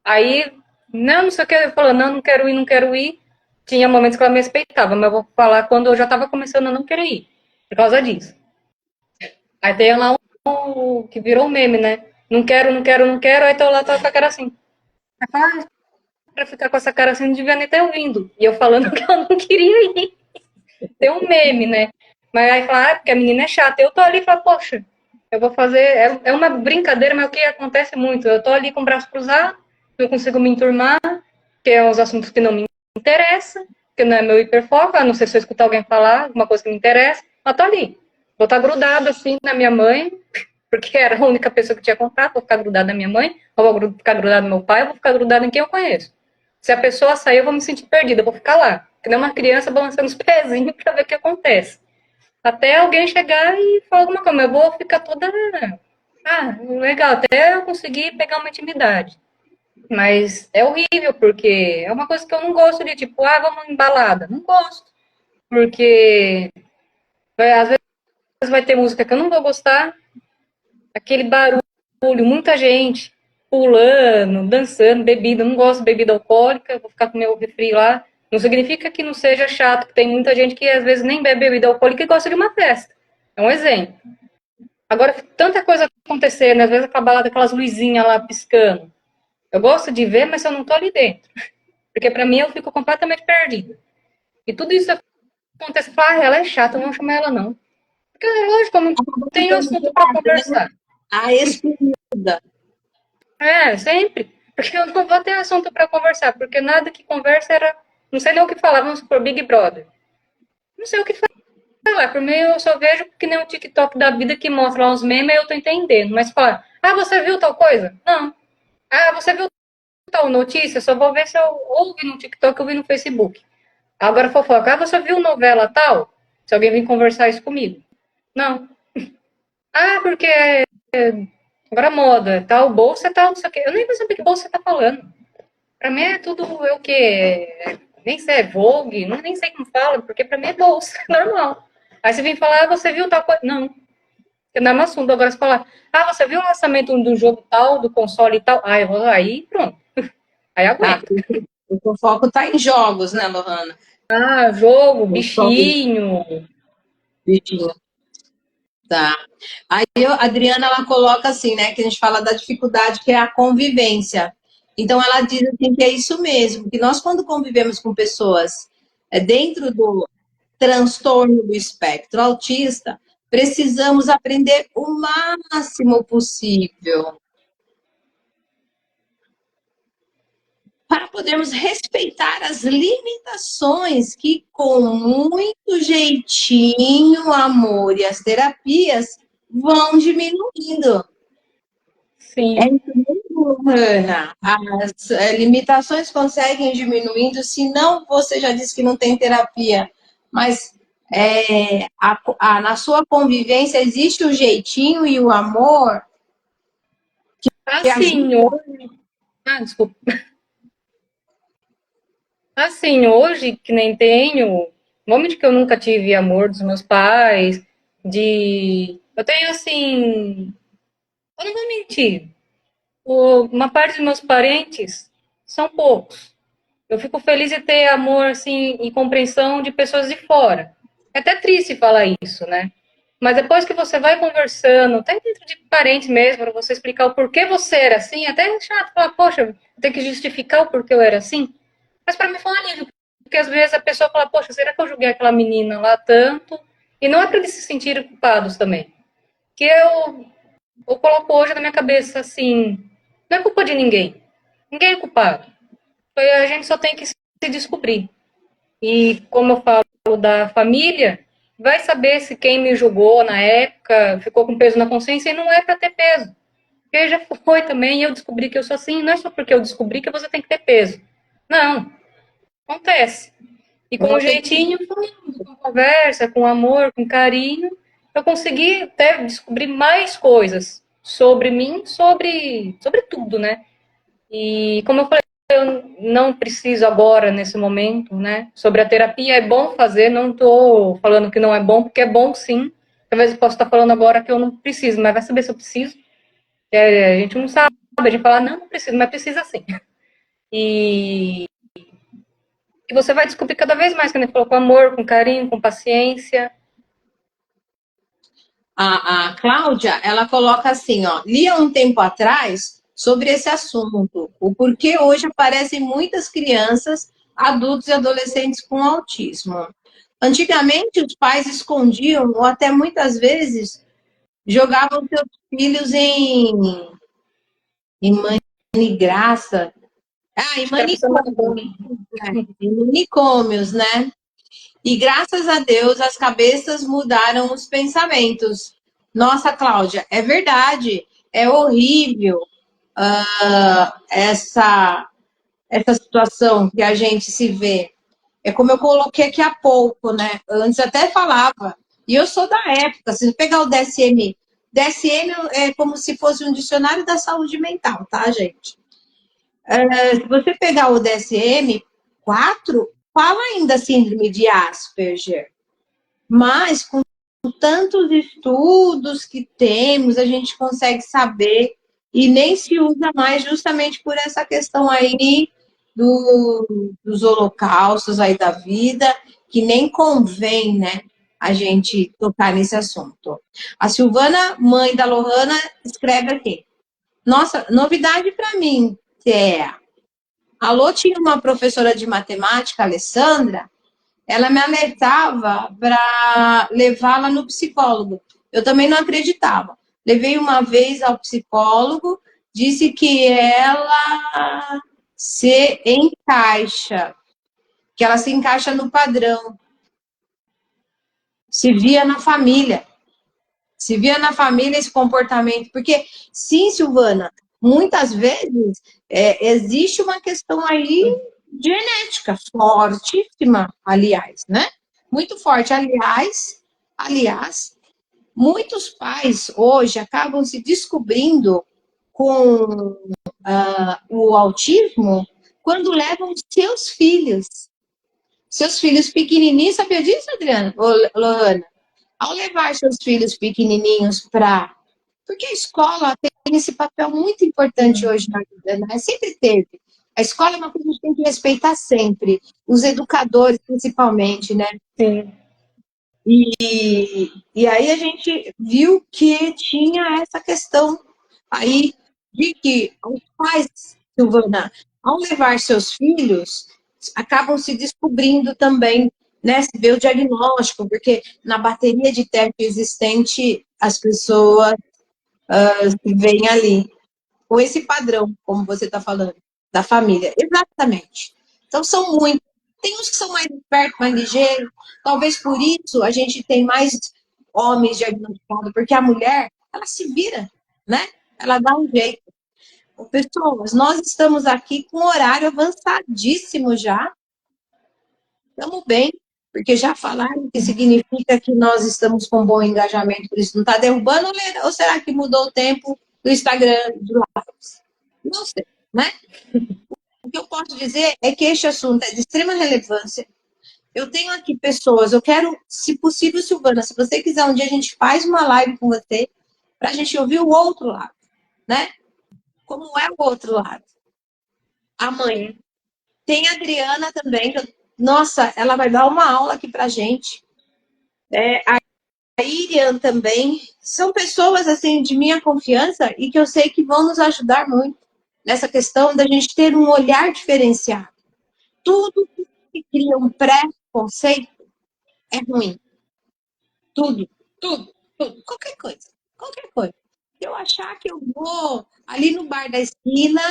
Aí, não sei o que, eu falo, não quero ir, não quero ir. Tinha momentos que ela me respeitava, mas eu vou falar quando eu já estava começando a não querer ir, por causa disso. Aí tem lá um que virou um meme, né? Não quero, não quero, não quero, aí tô lá, tô com a cara assim. Ah, pra ficar com essa cara assim, não devia nem ter ouvindo. E eu falando que eu não queria ir. Tem um meme, né? Mas aí fala, porque a menina é chata. Eu tô ali e falo, poxa, eu vou fazer. É uma brincadeira, mas o que acontece muito? Eu tô ali com o braço cruzado, não consigo me enturmar, que é uns assuntos que não me interessam, que não é meu hiperfoco, a não ser se eu escutar alguém falar, alguma coisa que me interessa, mas tô ali. Vou estar grudado assim na minha mãe, porque era a única pessoa que tinha contato, vou ficar grudado na minha mãe, ou vou ficar grudado no meu pai, ou vou ficar grudado em quem eu conheço. Se a pessoa sair, eu vou me sentir perdida, eu vou ficar lá. Que nem uma criança balançando os pezinhos para ver o que acontece. Até alguém chegar e falar alguma coisa, eu vou ficar toda. Ah, legal, até eu conseguir pegar uma intimidade. Mas é horrível, porque é uma coisa que eu não gosto de, tipo, vamos em balada. Não gosto. Porque às vezes vai ter música que eu não vou gostar, aquele barulho, muita gente pulando, dançando, bebida. Eu não gosto de bebida alcoólica, vou ficar com meu refri lá. Não significa que não seja chato, que tem muita gente que às vezes nem bebe bebida alcoólica e gosta de uma festa. É um exemplo. Agora, tanta coisa acontecendo, às vezes acaba aquelas luzinhas lá piscando. Eu gosto de ver, mas eu não tô ali dentro. Porque pra mim eu fico completamente perdida. E tudo isso acontece, ela é chata, eu não vou chamar ela não. Porque, lógico, eu não tenho assunto pra conversar. A excluída. Sempre. Porque eu não vou ter assunto para conversar, porque nada que conversa era. Não sei nem o que falar, vamos supor, Big Brother. Não sei o que falar. Por mim, eu só vejo que nem o TikTok da vida que mostra lá uns memes e eu tô entendendo. Mas fala, você viu tal coisa? Não. Você viu tal notícia? Só vou ver se eu ouvi no TikTok ou vi no Facebook. Agora fofoca, você viu novela tal? Se alguém vir conversar isso comigo. Não. Ah, porque agora moda, tal, bolsa, tal, não sei o quê. Eu nem vou saber que bolsa você tá falando. Pra mim é tudo o quê? Nem sei, é Vogue, não, nem sei como fala, porque pra mim é bolsa, normal. Aí você vem falar, ah, você viu tal coisa? Não, porque não é um assunto. Agora você falar, ah, você viu o lançamento do jogo tal, do console e tal? Aí pronto. Aí Ah, aguenta. o foco está em jogos, né, Lohana? Ah, jogo, O foco bichinho. de tá. Aí a Adriana ela coloca assim, né, que a gente fala da dificuldade que é a convivência. Então ela diz assim que é isso mesmo, que nós quando convivemos com pessoas dentro do transtorno do espectro autista, precisamos aprender o máximo possível para podermos respeitar as limitações que, com muito jeitinho, amor e as terapias, vão diminuindo. É Sim. isso mesmo, Ana. As limitações conseguem diminuindo, se não, você já disse que não tem terapia, mas na sua convivência existe o jeitinho e o amor que Assim, ajuda. hoje. Ah, desculpa. Assim, hoje, que nem tenho. Vamos de que eu nunca tive amor dos meus pais, de. Eu tenho, assim. Eu não vou mentir. Uma parte dos meus parentes são poucos. Eu fico feliz de ter amor, assim, e compreensão de pessoas de fora. É até triste falar isso, né? Mas depois que você vai conversando, até dentro de parentes mesmo, para você explicar o porquê você era assim, até é chato falar, poxa, tem que justificar o porquê eu era assim. Mas para mim foi um alívio, porque às vezes a pessoa fala, poxa, será que eu julguei aquela menina lá tanto? E não é para eles se sentirem culpados também. Que eu coloco hoje na minha cabeça assim, não é culpa de ninguém. Ninguém é culpado. A gente só tem que se descobrir. E como eu falo da família, vai saber se quem me julgou na época ficou com peso na consciência e não é para ter peso. Porque já foi também, e eu descobri que eu sou assim, não é só porque eu descobri que você tem que ter peso. Não, acontece. E com um Não tem jeitinho, com conversa, com amor, com carinho, eu consegui até descobrir mais coisas sobre mim, sobre tudo, né? E como eu falei, eu não preciso agora, nesse momento, né? Sobre a terapia, é bom fazer, não estou falando que não é bom, porque é bom sim. Talvez eu possa estar falando agora que eu não preciso, mas vai saber se eu preciso. A gente não sabe, a gente fala, não, não preciso, mas precisa sim. E, e você vai descobrir cada vez mais, que a gente falou, com amor, com carinho, com paciência. a Cláudia, ela coloca assim, ó, li há um tempo atrás sobre esse assunto, o porquê hoje aparecem muitas crianças, adultos e adolescentes com autismo. Antigamente, os pais escondiam, ou até muitas vezes, jogavam seus filhos em manigraça, em Acho que era para ser mais bom. manicômios, em manicômios, né? E graças a Deus as cabeças mudaram os pensamentos. Nossa, Cláudia, é verdade, é horrível essa situação que a gente se vê. É como eu coloquei aqui há pouco, né? Antes até falava, e eu sou da época, se você pegar o DSM, DSM é como se fosse um dicionário da saúde mental, tá, gente? Se você pegar o DSM-4, fala ainda síndrome de Asperger. Mas com tantos estudos que temos, a gente consegue saber e nem se usa mais justamente por essa questão aí dos holocaustos aí da vida, que nem convém, né, a gente tocar nesse assunto. A Silvana, mãe da Lohana, escreve aqui. Nossa, novidade para mim, é, a Lô tinha uma professora de matemática, Alessandra, ela me alertava para levá-la no psicólogo. Eu também não acreditava. Levei uma vez ao psicólogo, disse que ela se encaixa, que ela se encaixa no padrão, se via na família. Se via na família esse comportamento. Porque, sim, Silvana, muitas vezes existe uma questão aí genética fortíssima, aliás, né? Muito forte. Aliás, muitos pais hoje acabam se descobrindo com o autismo quando levam seus filhos pequenininhos, sabia disso, Adriana? Ô, Lohana? Ao levar seus filhos pequenininhos para... Porque a escola tem esse papel muito importante hoje na vida, né? Sempre teve. A escola é uma coisa que a gente tem que respeitar sempre. Os educadores, principalmente, né? Sim. E aí a gente viu que tinha essa questão aí de que os pais, Silvana, ao levar seus filhos, acabam se descobrindo também, né, se vê o diagnóstico, porque na bateria de teste existente, as pessoas se veem ali, com esse padrão, como você está falando, da família. Exatamente. Então, são muitos. Tem uns que são mais espertos, mais ligeiros. Talvez por isso a gente tem mais homens diagnosticados, porque a mulher, ela se vira, né? Ela dá um jeito. Pessoas, nós estamos aqui com horário avançadíssimo já. Estamos bem, porque já falaram que significa que nós estamos com bom engajamento, por isso não está derrubando, ou será que mudou o tempo do Instagram de lives? Não sei, né? O que eu posso dizer é que este assunto é de extrema relevância. Eu tenho aqui pessoas, eu quero, se possível, Silvana, se você quiser, um dia a gente faz uma live com você, para a gente ouvir o outro lado, né? Como é o outro lado? A mãe. Tem a Adriana também, nossa, ela vai dar uma aula aqui pra gente. A Irian também. São pessoas, assim, de minha confiança e que eu sei que vão nos ajudar muito nessa questão da gente ter um olhar diferenciado. Tudo que cria um pré-conceito é ruim. Tudo, tudo, tudo. Qualquer coisa. Qualquer coisa. Se eu achar que eu vou ali no bar da esquina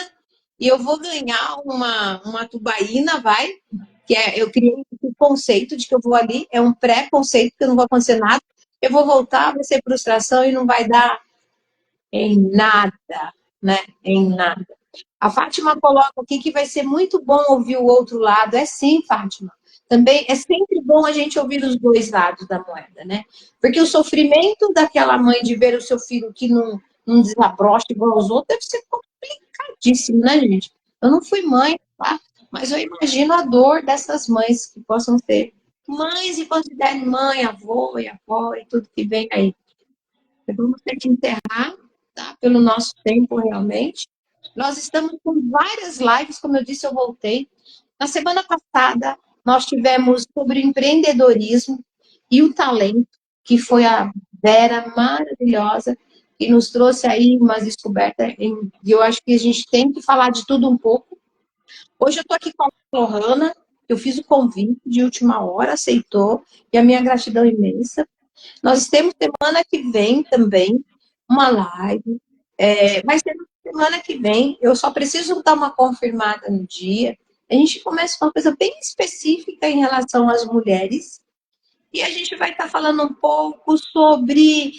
e eu vou ganhar uma tubaína, vai, que é, eu criei esse conceito de que eu vou ali, é um pré-conceito que não vai acontecer nada, eu vou voltar, vai ser frustração e não vai dar em nada, né? Em nada. A Fátima coloca aqui que vai ser muito bom ouvir o outro lado. É sim, Fátima. Também é sempre bom a gente ouvir os dois lados da moeda, né? Porque o sofrimento daquela mãe de ver o seu filho que não desabrocha igual aos outros deve ser complicadíssimo, né, gente? Eu não fui mãe, tá? Mas eu imagino a dor dessas mães que possam ser mães e considerem mãe, avô e avó e tudo que vem aí. Vamos ter que encerrar, tá? Pelo nosso tempo, realmente. Nós estamos com várias lives, como eu disse, eu voltei. Na semana passada, nós tivemos sobre empreendedorismo e o talento, que foi a Vera maravilhosa, que nos trouxe aí umas descobertas, e eu acho que a gente tem que falar de tudo um pouco. Hoje eu estou aqui com a Lohana, eu fiz o convite de última hora, aceitou, e a minha gratidão imensa. Nós temos semana que vem também uma live. Vai ser semana que vem. Eu só preciso dar uma confirmada no dia. A gente começa com uma coisa bem específica em relação às mulheres. E a gente vai estar falando um pouco sobre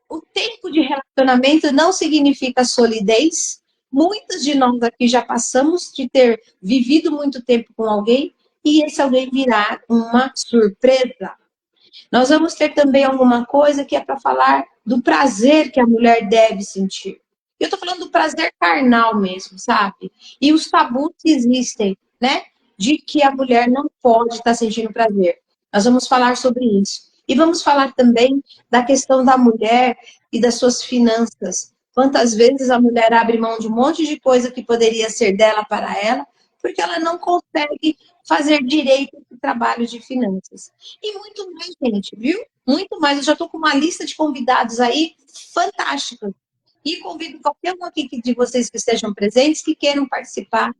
o tempo de relacionamento não significa solidez. Muitas de nós aqui já passamos de ter vivido muito tempo com alguém e esse alguém virar uma surpresa. Nós vamos ter também alguma coisa que é para falar do prazer que a mulher deve sentir. Eu estou falando do prazer carnal mesmo, sabe? E os tabus que existem, né? De que a mulher não pode estar sentindo prazer. Nós vamos falar sobre isso. E vamos falar também da questão da mulher e das suas finanças. Quantas vezes a mulher abre mão de um monte de coisa que poderia ser dela para ela, porque ela não consegue fazer direito esse trabalho de finanças. E muito mais, gente, viu? Muito mais. Eu já estou com uma lista de convidados aí fantástica. E convido qualquer um aqui de vocês que estejam presentes, que queiram participar.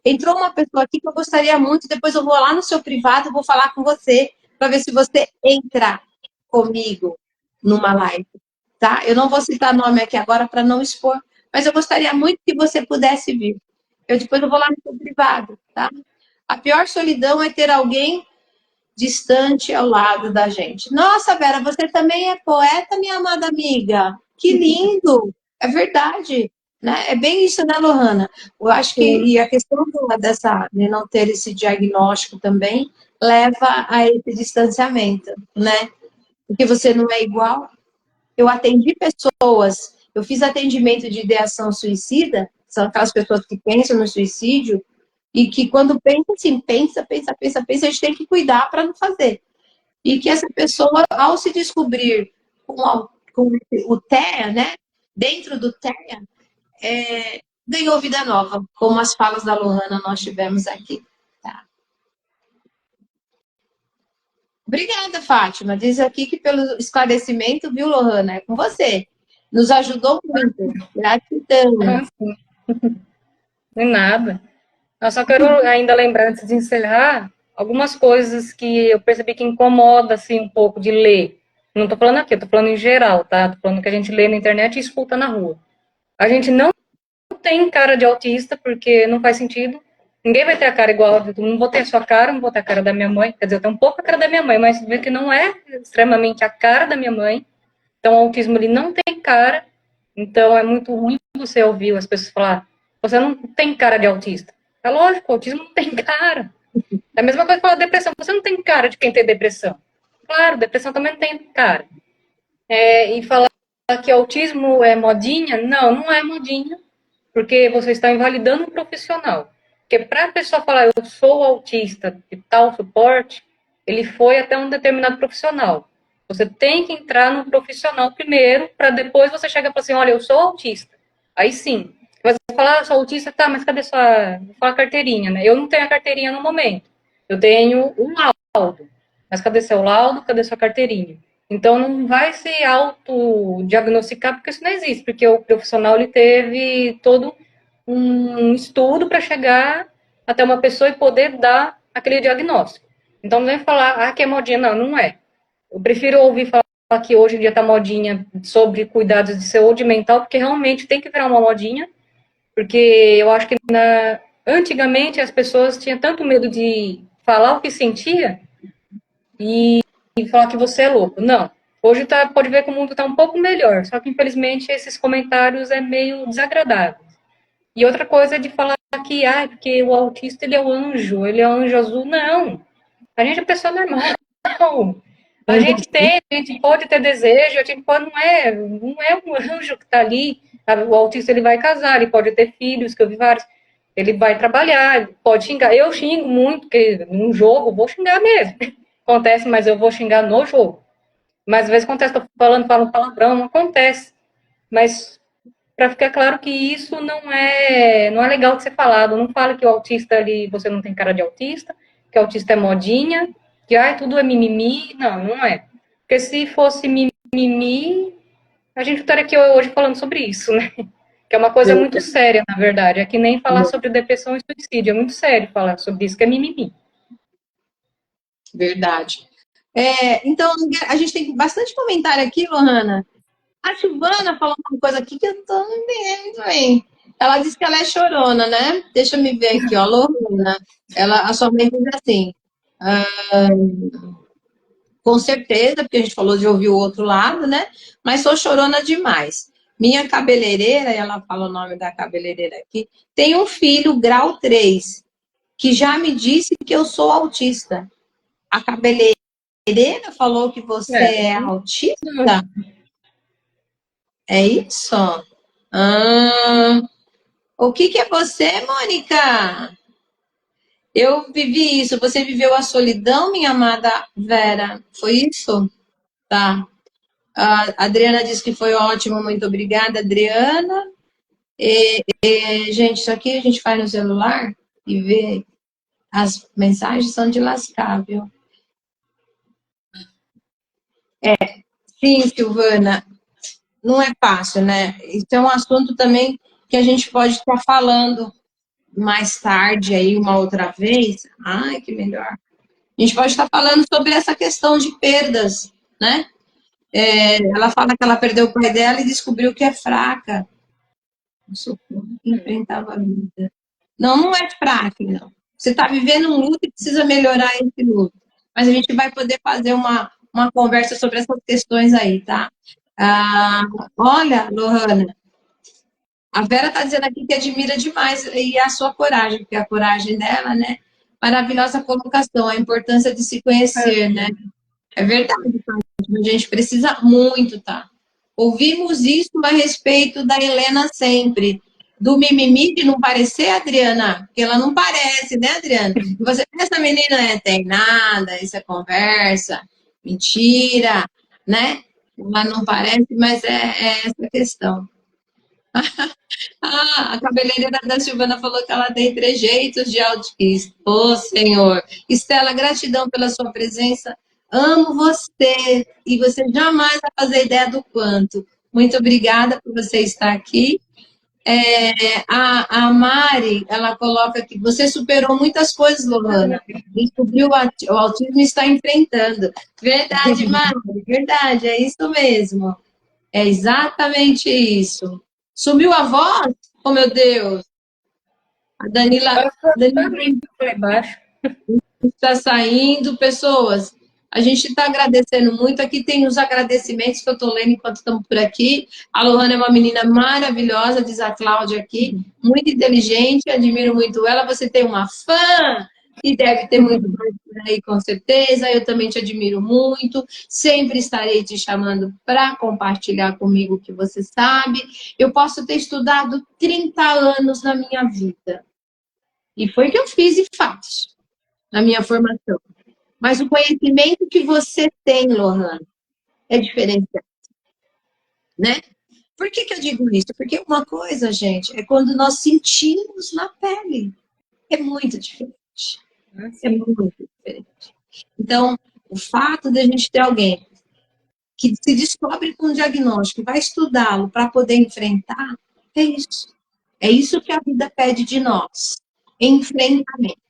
Entrou uma pessoa aqui que eu gostaria muito, depois eu vou lá no seu privado, vou falar com você, para ver se você entra comigo numa live, tá? Eu não vou citar nome aqui agora para não expor, mas eu gostaria muito que você pudesse vir. Depois eu vou lá no seu privado, tá? A pior solidão é ter alguém distante ao lado da gente. Nossa, Vera, você também é poeta, minha amada amiga. Que lindo! É verdade. né? É bem isso, né, Lohana? Eu acho que Sim, e a questão dessa, de não ter esse diagnóstico também leva a esse distanciamento, né? Porque você não é igual. Eu atendi pessoas, eu fiz atendimento de ideação suicida, são aquelas pessoas que pensam no suicídio, e que quando pensa assim, pensa, a gente tem que cuidar para não fazer. E que essa pessoa, ao se descobrir com o TEA, né, dentro do TEA, ganhou vida nova, como as falas da Lohana nós tivemos aqui. Tá? Obrigada, Fátima. Diz aqui que pelo esclarecimento, viu, Lohana? É com você. Nos ajudou muito. Gratidão. assim, nem nada. Eu só quero ainda lembrar, antes de encerrar, algumas coisas que eu percebi que incomoda, assim, um pouco de ler. Não tô falando aqui, eu tô falando em geral, tá? Tô falando que a gente lê na internet e escuta na rua. A gente não tem cara de autista, porque não faz sentido. Ninguém vai ter a cara igual, eu não vou ter a sua cara, não vou ter a cara da minha mãe. Quer dizer, eu tenho um pouco a cara da minha mãe, mas vê que não é extremamente a cara da minha mãe. Então, o autismo ele não tem cara. Então, é muito ruim você ouvir as pessoas falar: você não tem cara de autista. É lógico, o autismo não tem cara. É a mesma coisa que falar depressão. Você não tem cara de quem tem depressão. Claro, depressão também não tem cara. E falar que autismo é modinha, não, não é modinha, porque você está invalidando um profissional. Porque para a pessoa falar, eu sou autista de tal suporte, ele foi até um determinado profissional. Você tem que entrar no profissional primeiro, para depois você chegar e falar assim, olha, eu sou autista. Aí sim. Você vai falar, ah, sou autista, tá, mas cadê sua carteirinha, né? Eu não tenho a carteirinha no momento. Eu tenho um laudo. Mas cadê seu laudo? Cadê sua carteirinha? Então, não vai se autodiagnosticar, porque isso não existe, porque o profissional ele teve todo um estudo para chegar até uma pessoa e poder dar aquele diagnóstico. Então, não vem falar, ah, que é modinha. Não, não é. Eu prefiro ouvir falar que hoje em dia está modinha sobre cuidados de saúde mental, porque realmente tem que virar uma modinha, porque eu acho que antigamente as pessoas tinham tanto medo de falar o que sentia, e falar que você é louco. Não. Hoje pode ver que o mundo está um pouco melhor, só que infelizmente esses comentários é meio desagradável. E outra coisa é de falar que, porque o autista ele é o anjo azul. Não. A gente é pessoa normal. A gente pode ter desejo, a gente pode, não é um anjo que está ali. O autista ele vai casar, ele pode ter filhos, que eu vi vários. Ele vai trabalhar, pode xingar. Eu xingo muito, porque num jogo vou xingar mesmo. Acontece, mas eu vou xingar no jogo. Mas às vezes acontece, tô falando, falo um palavrão, não acontece. Mas para ficar claro que isso não é legal de ser falado. Não fala que o autista ali, você não tem cara de autista, que o autista é modinha, que tudo é mimimi. Não, não é. Porque se fosse mimimi, a gente estaria aqui hoje falando sobre isso, né? Que é uma coisa muito séria, na verdade. É que nem falar sobre depressão e suicídio. É muito sério falar sobre isso, que é mimimi. Verdade. Então, a gente tem bastante comentário aqui, Lohana. A Silvana falou uma coisa aqui que eu tô não entendendo muito bem. Ela disse que ela é chorona, né? Deixa eu me ver aqui, ó. Lohana. A sua mãe diz assim: ah, com certeza, porque a gente falou de ouvir o outro lado, né? Mas sou chorona demais. Minha cabeleireira, ela fala o nome da cabeleireira aqui, tem um filho grau 3 que já me disse que eu sou autista. A cabeleireira falou que você É. é autista? É isso? Ah, o que é você, Mônica? Eu vivi isso. Você viveu a solidão, minha amada Vera. Foi isso? Tá. A Adriana disse que foi ótimo. Muito obrigada, Adriana. Gente, isso aqui a gente faz no celular e vê. As mensagens são de lascar, viu? Sim, Silvana. Não é fácil, né? Isso é um assunto também que a gente pode estar falando mais tarde aí uma outra vez. Ai, que melhor. A gente pode estar falando sobre essa questão de perdas, né? Ela fala que ela perdeu o pai dela e descobriu que é fraca. Socorro, enfrentava a vida. Não, não é fraca, não. Você está vivendo um luto e precisa melhorar esse luto. Mas a gente vai poder fazer uma conversa sobre essas questões aí, tá? Ah, olha, Lohana, A Vera está dizendo aqui que admira demais e a sua coragem, porque a coragem dela, né? Maravilhosa colocação, a importância de se conhecer, né? É verdade, Fátima, a gente precisa muito, tá? Ouvimos isso a respeito da Helena sempre, do mimimi de não parecer, Adriana, porque ela não parece, né, Adriana? E você pensa, essa menina tem nada, isso é conversa, mentira, né? Ela não parece, mas é essa questão. Ah, a cabeleireira da Silvana falou que ela tem trejeitos de autista. Ô, Senhor. Estela, gratidão pela sua presença. Amo você e você jamais vai fazer ideia do quanto. Muito obrigada por você estar aqui. A Mari, ela coloca que você superou muitas coisas, Lohana. Descobriu o autismo e está enfrentando. Verdade, Mari, verdade, é isso mesmo. É exatamente isso. Sumiu a voz? Oh, meu Deus. A Danila Lá embaixo. está saindo. Pessoas, a gente está agradecendo muito. Aqui tem os agradecimentos que eu estou lendo enquanto estamos por aqui. A Lohana é uma menina maravilhosa, diz a Cláudia aqui. Muito inteligente, admiro muito ela. Você tem uma fã e deve ter muito mais por aí, com certeza. Eu também te admiro muito. Sempre estarei te chamando para compartilhar comigo o que você sabe. Eu posso ter estudado 30 anos na minha vida. E foi o que eu fiz e faço na minha formação. Mas o conhecimento que você tem, Lohana, é diferenciado, né? Por que que eu digo isso? Porque uma coisa, gente, é quando nós sentimos na pele. É muito diferente. É muito diferente. Então, o fato de a gente ter alguém que se descobre com um diagnóstico e vai estudá-lo para poder enfrentar, é isso. É isso que a vida pede de nós. Enfrentamento.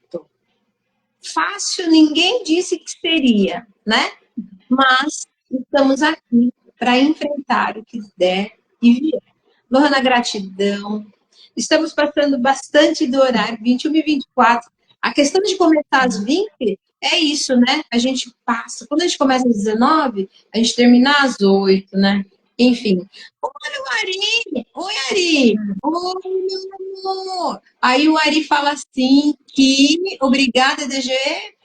Fácil, ninguém disse que seria, né? Mas estamos aqui para enfrentar o que der e vier. Lohana, gratidão. Estamos passando bastante do horário, 21 e 24. A questão de começar às 20 é isso, né? A gente passa. Quando a gente começa às 19, a gente termina às 8, né? Enfim. Olha o Ari! Oi, Ari! Oi, meu amor! Aí o Ari fala assim que obrigada, DG,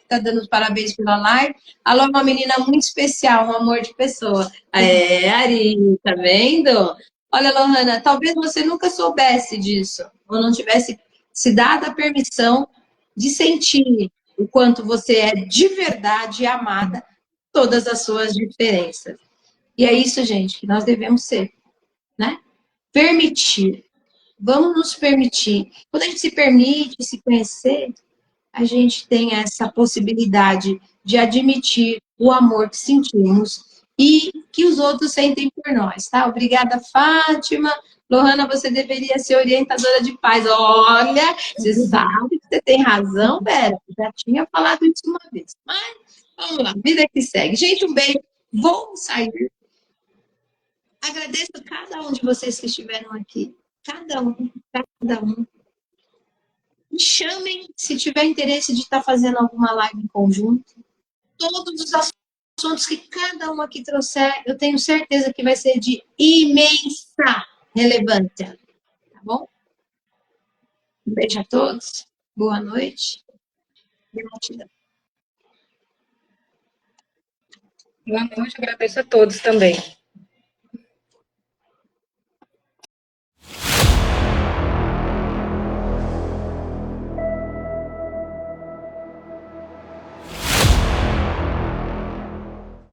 tá dando os parabéns pela live. Alô, uma menina muito especial, um amor de pessoa. É, Ari, tá vendo? Olha, Lohana, talvez você nunca soubesse disso, ou não tivesse se dado a permissão de sentir o quanto você é de verdade amada, todas as suas diferenças. E é isso, gente, que nós devemos ser, né? Permitir. Vamos nos permitir. Quando a gente se permite se conhecer, a gente tem essa possibilidade de admitir o amor que sentimos e que os outros sentem por nós, tá? Obrigada, Fátima. Lohana, você deveria ser orientadora de paz. Olha, você sabe que você tem razão, Vera. Já tinha falado isso uma vez. Mas, vamos lá, vida que segue. Gente, um beijo. Vou sair. Agradeço a cada um de vocês que estiveram aqui. Cada um, cada um. Me chamem se tiver interesse de estar fazendo alguma live em conjunto. Todos os assuntos que cada um aqui trouxer, eu tenho certeza que vai ser de imensa relevância. Tá bom? Um beijo a todos. Boa noite. Gratidão. Boa noite, agradeço a todos também.